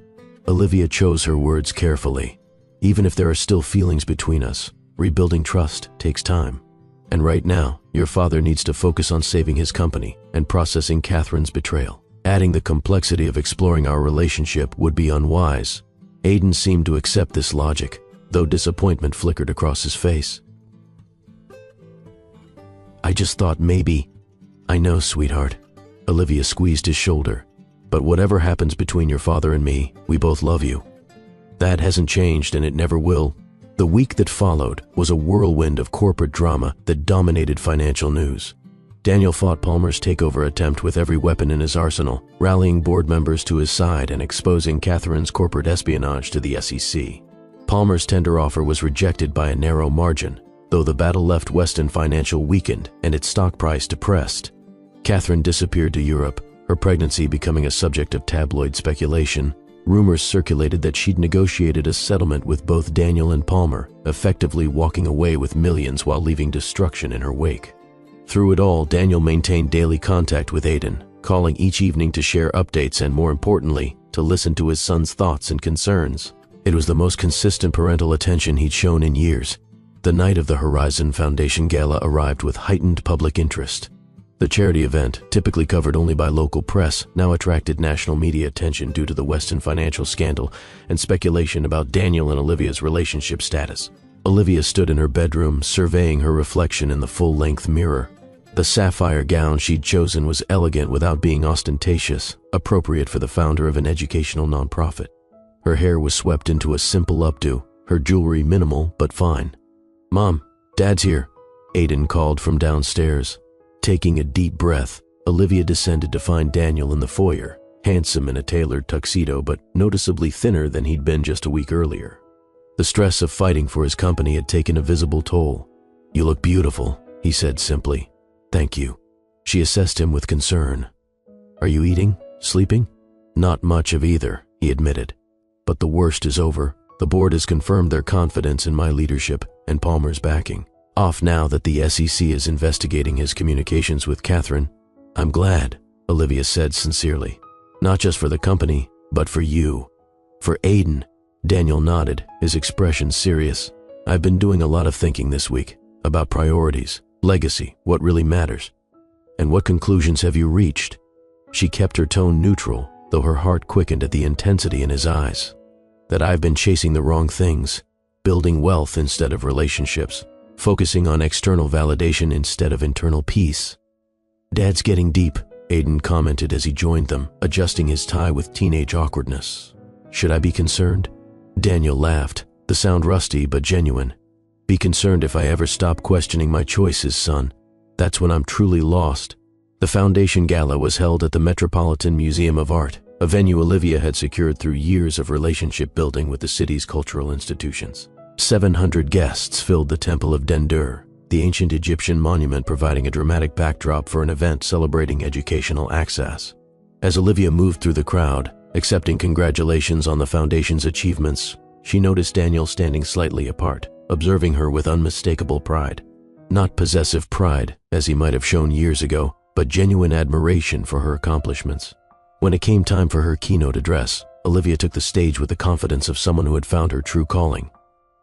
Olivia chose her words carefully. Even if there are still feelings between us, rebuilding trust takes time. And right now, your father needs to focus on saving his company and processing Catherine's betrayal. Adding the complexity of exploring our relationship would be unwise. Aiden seemed to accept this logic, though disappointment flickered across his face. I just thought maybe. I know, sweetheart. Olivia squeezed his shoulder. But whatever happens between your father and me, we both love you. That hasn't changed and it never will. The week that followed was a whirlwind of corporate drama that dominated financial news. Daniel fought Palmer's takeover attempt with every weapon in his arsenal, rallying board members to his side and exposing Catherine's corporate espionage to the SEC. Palmer's tender offer was rejected by a narrow margin, though the battle left Weston Financial weakened and its stock price depressed. Catherine disappeared to Europe, her pregnancy becoming a subject of tabloid speculation. Rumors circulated that she'd negotiated a settlement with both Daniel and Palmer, effectively walking away with millions while leaving destruction in her wake. Through it all, Daniel maintained daily contact with Aiden, calling each evening to share updates and, more importantly, to listen to his son's thoughts and concerns. It was the most consistent parental attention he'd shown in years. The night of the Horizon Foundation Gala arrived with heightened public interest. The charity event, typically covered only by local press, now attracted national media attention due to the Weston Financial scandal and speculation about Daniel and Olivia's relationship status. Olivia stood in her bedroom, surveying her reflection in the full-length mirror. The sapphire gown she'd chosen was elegant without being ostentatious, appropriate for the founder of an educational nonprofit. Her hair was swept into a simple updo, her jewelry minimal but fine. "Mom, Dad's here," Aiden called from downstairs. Taking a deep breath, Olivia descended to find Daniel in the foyer, handsome in a tailored tuxedo but noticeably thinner than he'd been just a week earlier. The stress of fighting for his company had taken a visible toll. "You look beautiful," he said simply. "Thank you." She assessed him with concern. "Are you eating? Sleeping?" "Not much of either," he admitted. "But the worst is over. The board has confirmed their confidence in my leadership and Palmer's backing. Off now that the SEC is investigating his communications with Catherine." "I'm glad," Olivia said sincerely. "Not just for the company, but for you." "For Aiden," Daniel nodded, his expression serious. "I've been doing a lot of thinking this week, about priorities, legacy, what really matters." "And what conclusions have you reached?" She kept her tone neutral, though her heart quickened at the intensity in his eyes. "That I've been chasing the wrong things, building wealth instead of relationships, focusing on external validation instead of internal peace." "Dad's getting deep," Aiden commented as he joined them, adjusting his tie with teenage awkwardness. "Should I be concerned?" Daniel laughed, the sound rusty but genuine. "Be concerned if I ever stop questioning my choices, son. That's when I'm truly lost." The foundation gala was held at the Metropolitan Museum of Art, a venue Olivia had secured through years of relationship building with the city's cultural institutions. 700 guests filled the Temple of Dendur, the ancient Egyptian monument providing a dramatic backdrop for an event celebrating educational access. As Olivia moved through the crowd, accepting congratulations on the foundation's achievements, she noticed Daniel standing slightly apart, observing her with unmistakable pride. Not possessive pride, as he might have shown years ago, but genuine admiration for her accomplishments. When it came time for her keynote address, Olivia took the stage with the confidence of someone who had found her true calling.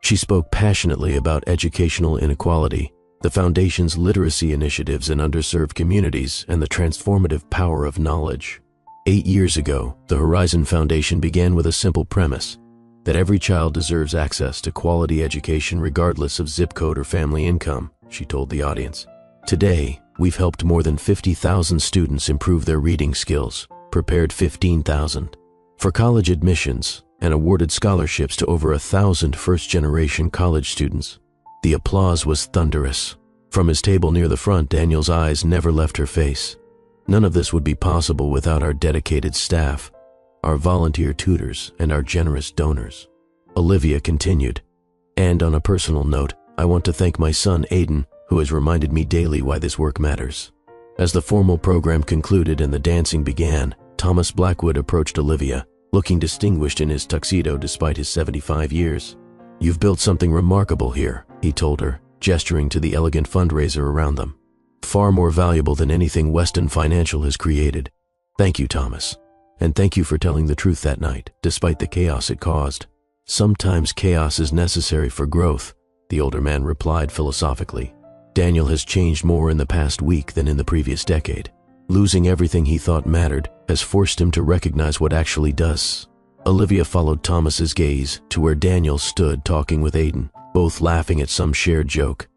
She spoke passionately about educational inequality, the Foundation's literacy initiatives in underserved communities, and the transformative power of knowledge. 8 years ago, the Horizon Foundation began with a simple premise: that every child deserves access to quality education regardless of zip code or family income. she told the audience. Today, we've helped more than 50,000 students improve their reading skills, prepared 15,000 for college admissions, and awarded scholarships to over 1,000 first-generation college students. The applause was thunderous. From his table near the front, Daniel's eyes never left her face. None of this would be possible without our dedicated staff, our volunteer tutors, and our generous donors. Olivia continued, and on a personal note, I want to thank my son Aiden, who has reminded me daily why this work matters. As the formal program concluded and the dancing began, Thomas Blackwood approached Olivia, looking distinguished in his tuxedo despite his 75 years. You've built something remarkable here, he told her, gesturing to the elegant fundraiser around them. Far more valuable than anything Weston Financial has created. Thank you, Thomas. And thank you for telling the truth that night, despite the chaos it caused. Sometimes chaos is necessary for growth, the older man replied philosophically. Daniel has changed more in the past week than in the previous decade. Losing everything he thought mattered has forced him to recognize what actually does. Olivia followed Thomas's gaze to where Daniel stood talking with Aiden, both laughing at some shared joke.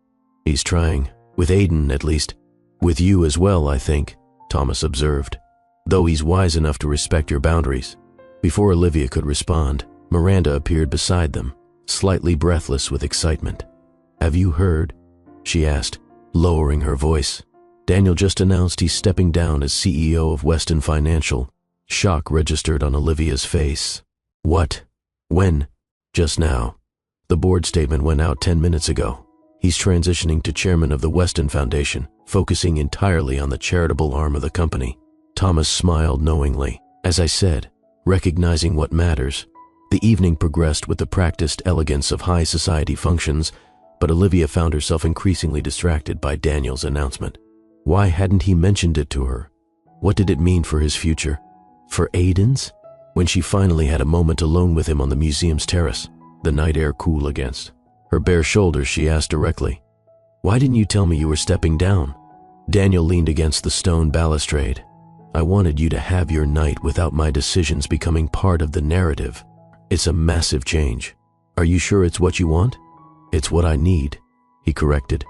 He's trying, with Aiden at least. With you as well, I think, Thomas observed. Though he's wise enough to respect your boundaries. Before Olivia could respond, Miranda appeared beside them, slightly breathless with excitement. Have you heard? She asked, lowering her voice. Daniel just announced he's stepping down as CEO of Weston Financial. Shock registered on Olivia's face. What? When? Just now. The board statement went out 10 minutes ago. He's transitioning to chairman of the Weston Foundation, focusing entirely on the charitable arm of the company. Thomas smiled knowingly. As I said, recognizing what matters. The evening progressed with the practiced elegance of high society functions, but Olivia found herself increasingly distracted by Daniel's announcement. Why hadn't he mentioned it to her? What did it mean for his future? For Aiden's? When she finally had a moment alone with him on the museum's terrace, the night air cool against her bare shoulders, she asked directly, Why didn't you tell me you were stepping down? Daniel leaned against the stone balustrade. I wanted you to have your night without my decisions becoming part of the narrative. It's a massive change. Are you sure it's what you want? It's what I need, he corrected.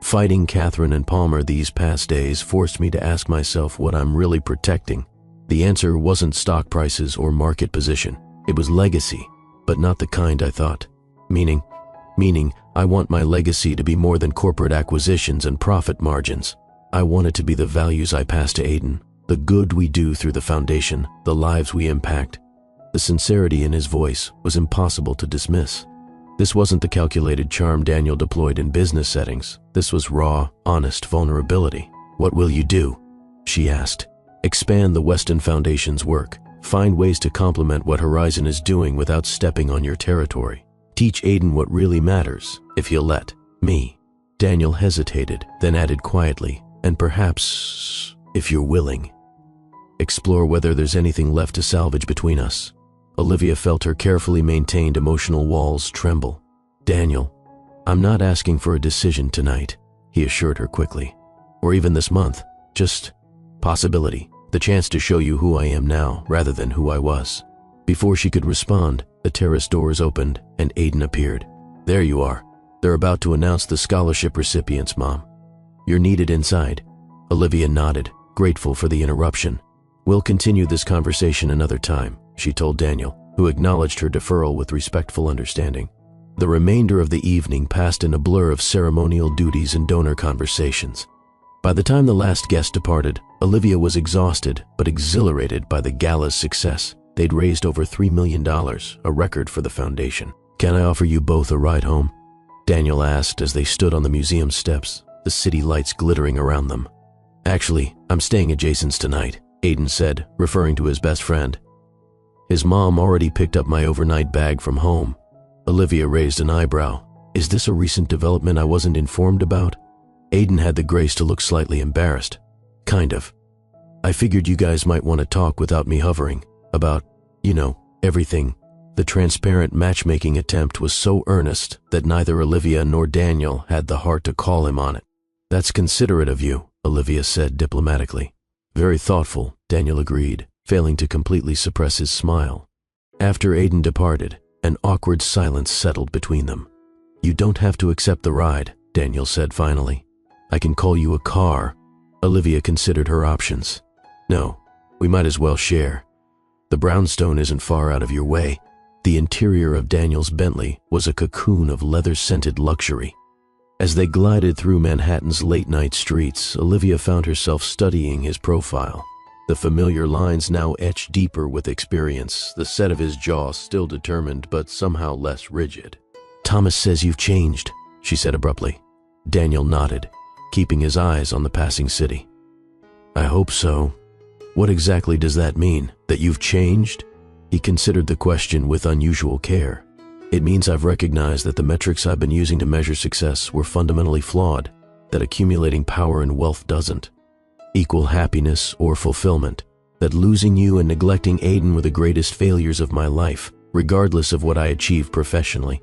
Fighting Catherine and Palmer these past days forced me to ask myself what I'm really protecting. The answer wasn't stock prices or market position. It was legacy, but not the kind I thought. Meaning, I want my legacy to be more than corporate acquisitions and profit margins. I want it to be the values I pass to Aiden, the good we do through the foundation, the lives we impact. The sincerity in his voice was impossible to dismiss. This wasn't the calculated charm Daniel deployed in business settings. This was raw, honest vulnerability. What will you do? She asked. Expand the Weston Foundation's work. Find ways to complement what Horizon is doing without stepping on your territory. Teach Aiden what really matters, if he'll let me. Daniel hesitated, then added quietly, and perhaps, if you're willing, explore whether there's anything left to salvage between us. Olivia felt her carefully maintained emotional walls tremble. Daniel, I'm not asking for a decision tonight, he assured her quickly. Or even this month, just possibility, the chance to show you who I am now rather than who I was. Before she could respond, the terrace doors opened and Aiden appeared. There you are. They're about to announce the scholarship recipients, Mom. You're needed inside. Olivia nodded, grateful for the interruption. We'll continue this conversation another time, she told Daniel, who acknowledged her deferral with respectful understanding. The remainder of the evening passed in a blur of ceremonial duties and donor conversations. By the time the last guest departed, Olivia was exhausted but exhilarated by the gala's success. They'd raised over $3 million, a record for the foundation. Can I offer you both a ride home? Daniel asked as they stood on the museum steps, the city lights glittering around them. Actually, I'm staying at Jason's tonight, Aiden said, referring to his best friend. His mom already picked up my overnight bag from home. Olivia raised an eyebrow. Is this a recent development I wasn't informed about? Aiden had the grace to look slightly embarrassed. Kind of. I figured you guys might want to talk without me hovering. About, everything. The transparent matchmaking attempt was so earnest that neither Olivia nor Daniel had the heart to call him on it. That's considerate of you, Olivia said diplomatically. Very thoughtful, Daniel agreed, failing to completely suppress his smile. After Aiden departed, an awkward silence settled between them. You don't have to accept the ride, Daniel said finally. I can call you a car. Olivia considered her options. No, we might as well share. The brownstone isn't far out of your way. The interior of Daniel's Bentley was a cocoon of leather-scented luxury. As they glided through Manhattan's late-night streets, Olivia found herself studying his profile. The familiar lines now etched deeper with experience, the set of his jaw still determined but somehow less rigid. Thomas says you've changed, she said abruptly. Daniel nodded, keeping his eyes on the passing city. I hope so. What exactly does that mean? That you've changed? He considered the question with unusual care. It means I've recognized that the metrics I've been using to measure success were fundamentally flawed, that accumulating power and wealth doesn't equal happiness or fulfillment, that losing you and neglecting Aiden were the greatest failures of my life, regardless of what I achieved professionally.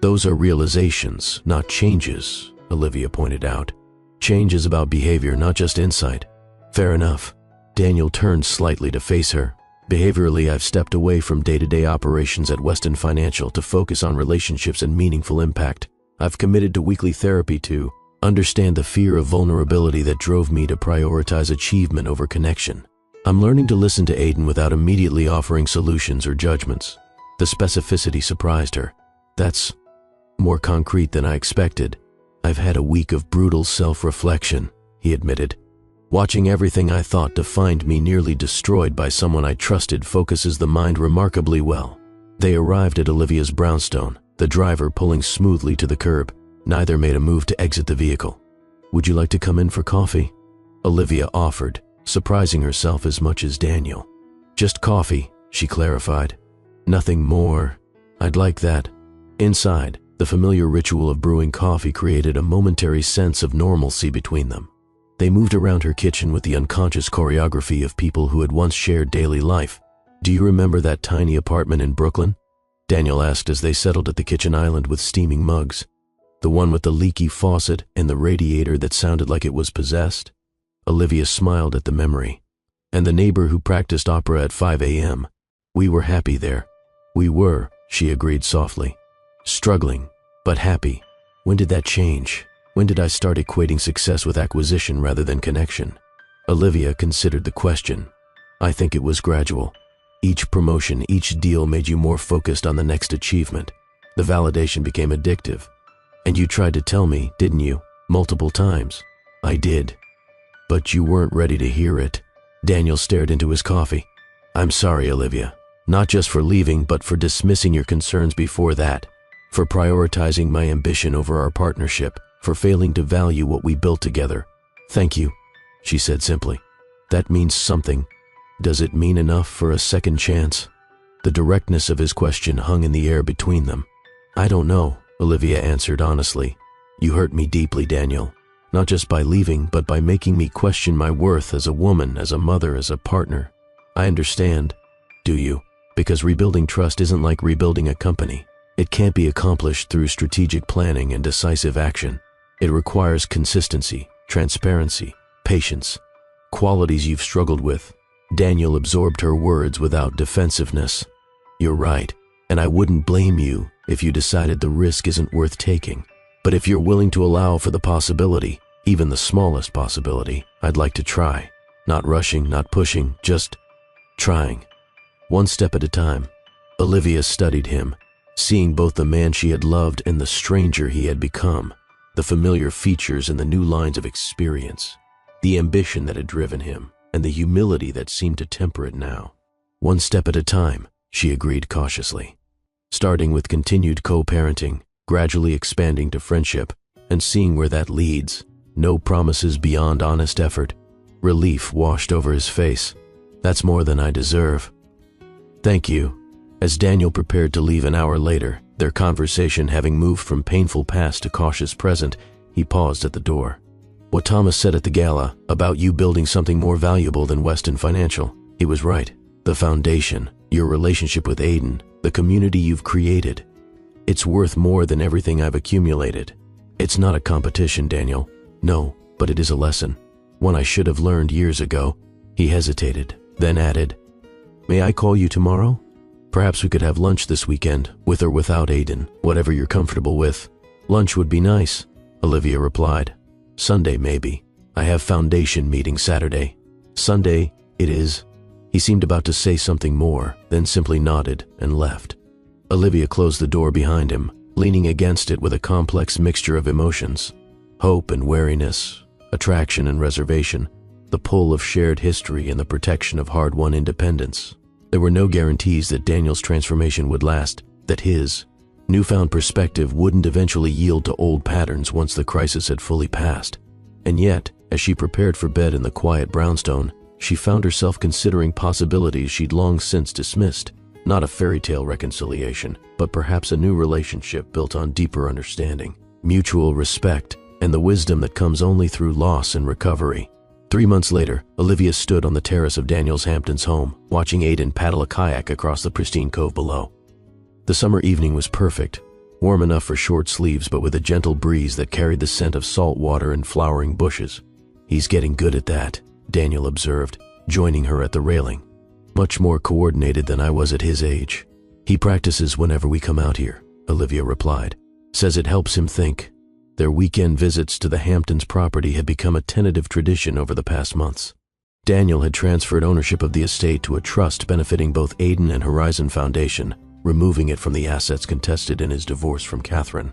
Those are realizations, not changes, Olivia pointed out. Change is about behavior, not just insight. Fair enough. Daniel turned slightly to face her. Behaviorally, I've stepped away from day-to-day operations at Weston Financial to focus on relationships and meaningful impact. I've committed to weekly therapy to understand the fear of vulnerability that drove me to prioritize achievement over connection. I'm learning to listen to Aiden without immediately offering solutions or judgments. The specificity surprised her. That's more concrete than I expected. I've had a week of brutal self-reflection, he admitted. Watching everything I thought defined me nearly destroyed by someone I trusted focuses the mind remarkably well. They arrived at Olivia's brownstone, the driver pulling smoothly to the curb. Neither made a move to exit the vehicle. Would you like to come in for coffee? Olivia offered, surprising herself as much as Daniel. Just coffee, she clarified. Nothing more. I'd like that. Inside, the familiar ritual of brewing coffee created a momentary sense of normalcy between them. They moved around her kitchen with the unconscious choreography of people who had once shared daily life. Do you remember that tiny apartment in Brooklyn? Daniel asked as they settled at the kitchen island with steaming mugs. The one with the leaky faucet and the radiator that sounded like it was possessed? Olivia smiled at the memory. And the neighbor who practiced opera at 5 a.m. We were happy there. We were, she agreed softly. Struggling, but happy. When did that change? When did I start equating success with acquisition rather than connection? Olivia considered the question. I think it was gradual. Each promotion, each deal made you more focused on the next achievement. The validation became addictive. And you tried to tell me, didn't you? Multiple times. I did. But you weren't ready to hear it. Daniel stared into his coffee. I'm sorry, Olivia. Not just for leaving, but for dismissing your concerns before that. For prioritizing my ambition over our partnership. For failing to value what we built together. Thank you, she said simply. That means something. Does it mean enough for a second chance? The directness of his question hung in the air between them. I don't know, Olivia answered honestly. You hurt me deeply, Daniel. Not just by leaving, but by making me question my worth as a woman, as a mother, as a partner. I understand. Do you? Because rebuilding trust isn't like rebuilding a company. It can't be accomplished through strategic planning and decisive action. It requires consistency, transparency, patience, qualities you've struggled with. Daniel absorbed her words without defensiveness. You're right, and I wouldn't blame you if you decided the risk isn't worth taking. But if you're willing to allow for the possibility, even the smallest possibility, I'd like to try. Not rushing, not pushing, just trying. One step at a time. Olivia studied him, seeing both the man she had loved and the stranger he had become. The familiar features and the new lines of experience, the ambition that had driven him, and the humility that seemed to temper it now. One step at a time, she agreed cautiously. Starting with continued co-parenting, gradually expanding to friendship, and seeing where that leads. No promises beyond honest effort. Relief washed over his face. That's more than I deserve. Thank you. As Daniel prepared to leave an hour later, their conversation having moved from painful past to cautious present, he paused at the door. What Thomas said at the gala about you building something more valuable than Weston Financial, he was right. The foundation, your relationship with Aiden, the community you've created. It's worth more than everything I've accumulated. It's not a competition, Daniel. No, but it is a lesson. One I should have learned years ago. He hesitated, then added, May I call you tomorrow? Perhaps we could have lunch this weekend, with or without Aiden, whatever you're comfortable with. Lunch would be nice. Olivia replied. Sunday, maybe. I have foundation meeting Saturday. Sunday, it is. He seemed about to say something more, then simply nodded and left. Olivia closed the door behind him, leaning against it with a complex mixture of emotions. Hope and wariness, attraction and reservation, the pull of shared history and the protection of hard-won independence. There were no guarantees that Daniel's transformation would last, that his newfound perspective wouldn't eventually yield to old patterns once the crisis had fully passed. And yet, as she prepared for bed in the quiet brownstone, she found herself considering possibilities she'd long since dismissed. Not a fairy tale reconciliation, but perhaps a new relationship built on deeper understanding, mutual respect, and the wisdom that comes only through loss and recovery. 3 months later, Olivia stood on the terrace of Daniel's Hampton's home, watching Aidan paddle a kayak across the pristine cove below. The summer evening was perfect, warm enough for short sleeves but with a gentle breeze that carried the scent of salt water and flowering bushes. He's getting good at that, Daniel observed, joining her at the railing. Much more coordinated than I was at his age. He practices whenever we come out here, Olivia replied. Says it helps him think. Their weekend visits to the Hamptons property had become a tentative tradition over the past months. Daniel had transferred ownership of the estate to a trust benefiting both Aidan and Horizon Foundation, removing it from the assets contested in his divorce from Catherine.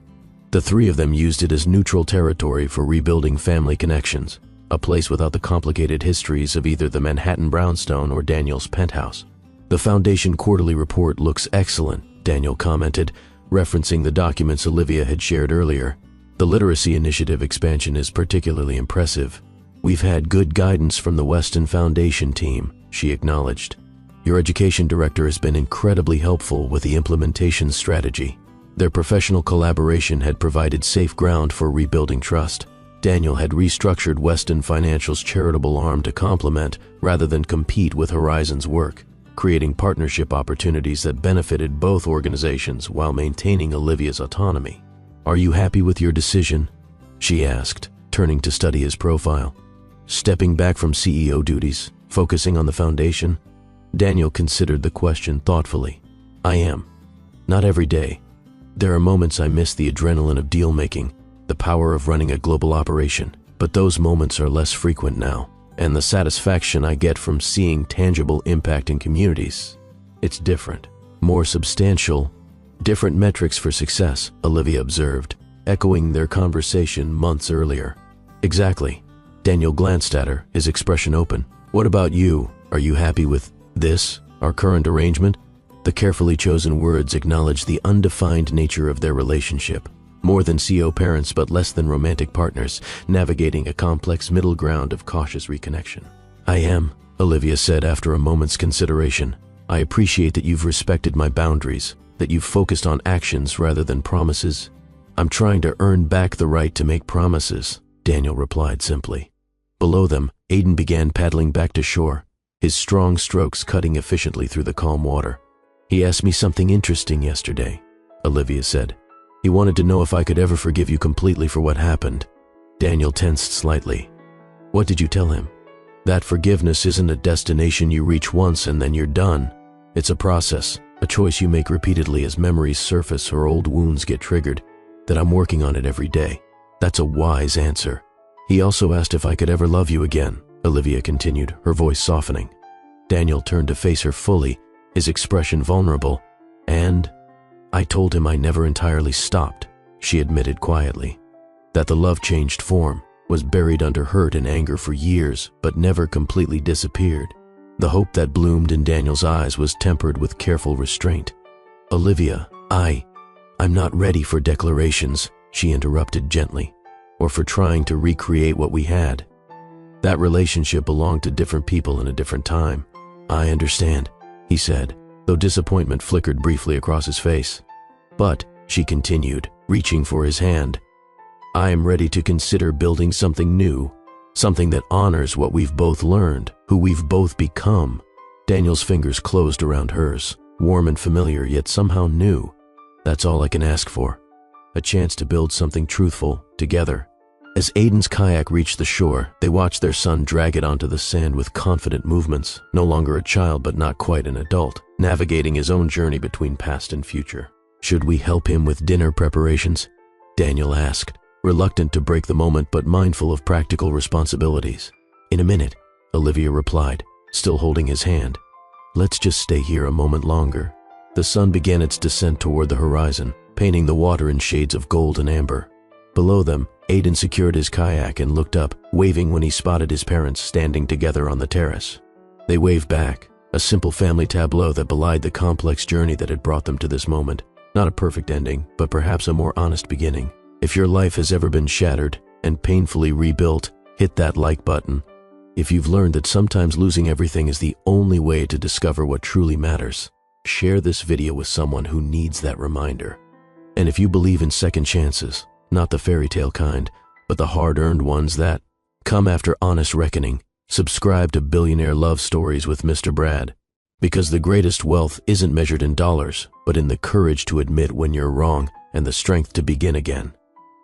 The three of them used it as neutral territory for rebuilding family connections, a place without the complicated histories of either the Manhattan brownstone or Daniel's penthouse. The Foundation quarterly report looks excellent, Daniel commented, referencing the documents Olivia had shared earlier. The literacy initiative expansion is particularly impressive. We've had good guidance from the Weston Foundation team, she acknowledged. Your education director has been incredibly helpful with the implementation strategy. Their professional collaboration had provided safe ground for rebuilding trust. Daniel had restructured Weston Financial's charitable arm to complement rather than compete with Horizon's work, creating partnership opportunities that benefited both organizations while maintaining Olivia's autonomy. Are you happy with your decision? She asked, turning to study his profile. Stepping back from CEO duties, focusing on the foundation? Daniel considered the question thoughtfully. I am. Not every day. There are moments I miss the adrenaline of deal-making, the power of running a global operation, but those moments are less frequent now, and the satisfaction I get from seeing tangible impact in communities, it's different, more substantial. Different metrics for success, Olivia observed, echoing their conversation months earlier. Exactly. Daniel glanced at her, his expression open. What about you? Are you happy with this, our current arrangement? The carefully chosen words acknowledged the undefined nature of their relationship. More than CEO parents but less than romantic partners, navigating a complex middle ground of cautious reconnection. I am, Olivia said after a moment's consideration. I appreciate that you've respected my boundaries, that you've focused on actions rather than promises. I'm trying to earn back the right to make promises, Daniel replied simply. Below them, Aidan began paddling back to shore, his strong strokes cutting efficiently through the calm water. He asked me something interesting yesterday, Olivia said. He wanted to know if I could ever forgive you completely for what happened. Daniel tensed slightly. What did you tell him? That forgiveness isn't a destination you reach once and then you're done. It's a process. A choice you make repeatedly as memories surface or old wounds get triggered, that I'm working on it every day. That's a wise answer. He also asked if I could ever love you again, Olivia continued, her voice softening. Daniel turned to face her fully, his expression vulnerable. And I told him I never entirely stopped, she admitted quietly. That the love changed form, was buried under hurt and anger for years, but never completely disappeared. The hope that bloomed in Daniel's eyes was tempered with careful restraint. Olivia, I'm not ready for declarations, she interrupted gently, or for trying to recreate what we had. That relationship belonged to different people in a different time. I understand, he said, though disappointment flickered briefly across his face. But, she continued, reaching for his hand, I am ready to consider building something new. Something that honors what we've both learned, who we've both become. Daniel's fingers closed around hers, warm and familiar yet somehow new. That's all I can ask for. A chance to build something truthful, together. As Aidan's kayak reached the shore, they watched their son drag it onto the sand with confident movements, no longer a child but not quite an adult, navigating his own journey between past and future. Should we help him with dinner preparations? Daniel asked, reluctant to break the moment but mindful of practical responsibilities. "In a minute," Olivia replied, still holding his hand. "Let's just stay here a moment longer." The sun began its descent toward the horizon, painting the water in shades of gold and amber. Below them, Aiden secured his kayak and looked up, waving when he spotted his parents standing together on the terrace. They waved back, a simple family tableau that belied the complex journey that had brought them to this moment. Not a perfect ending, but perhaps a more honest beginning. If your life has ever been shattered and painfully rebuilt, hit that like button. If you've learned that sometimes losing everything is the only way to discover what truly matters, share this video with someone who needs that reminder. And if you believe in second chances, not the fairy tale kind, but the hard-earned ones that come after honest reckoning, subscribe to Billionaire Love Stories with Mr. Brad. Because the greatest wealth isn't measured in dollars, but in the courage to admit when you're wrong and the strength to begin again.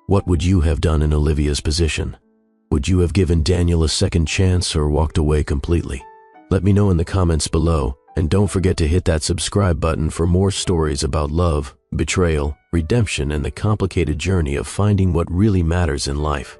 What would you have done in Olivia's position? Would you have given Daniel a second chance or walked away completely? Let me know in the comments below, and don't forget to hit that subscribe button for more stories about love, betrayal, redemption, and the complicated journey of finding what really matters in life.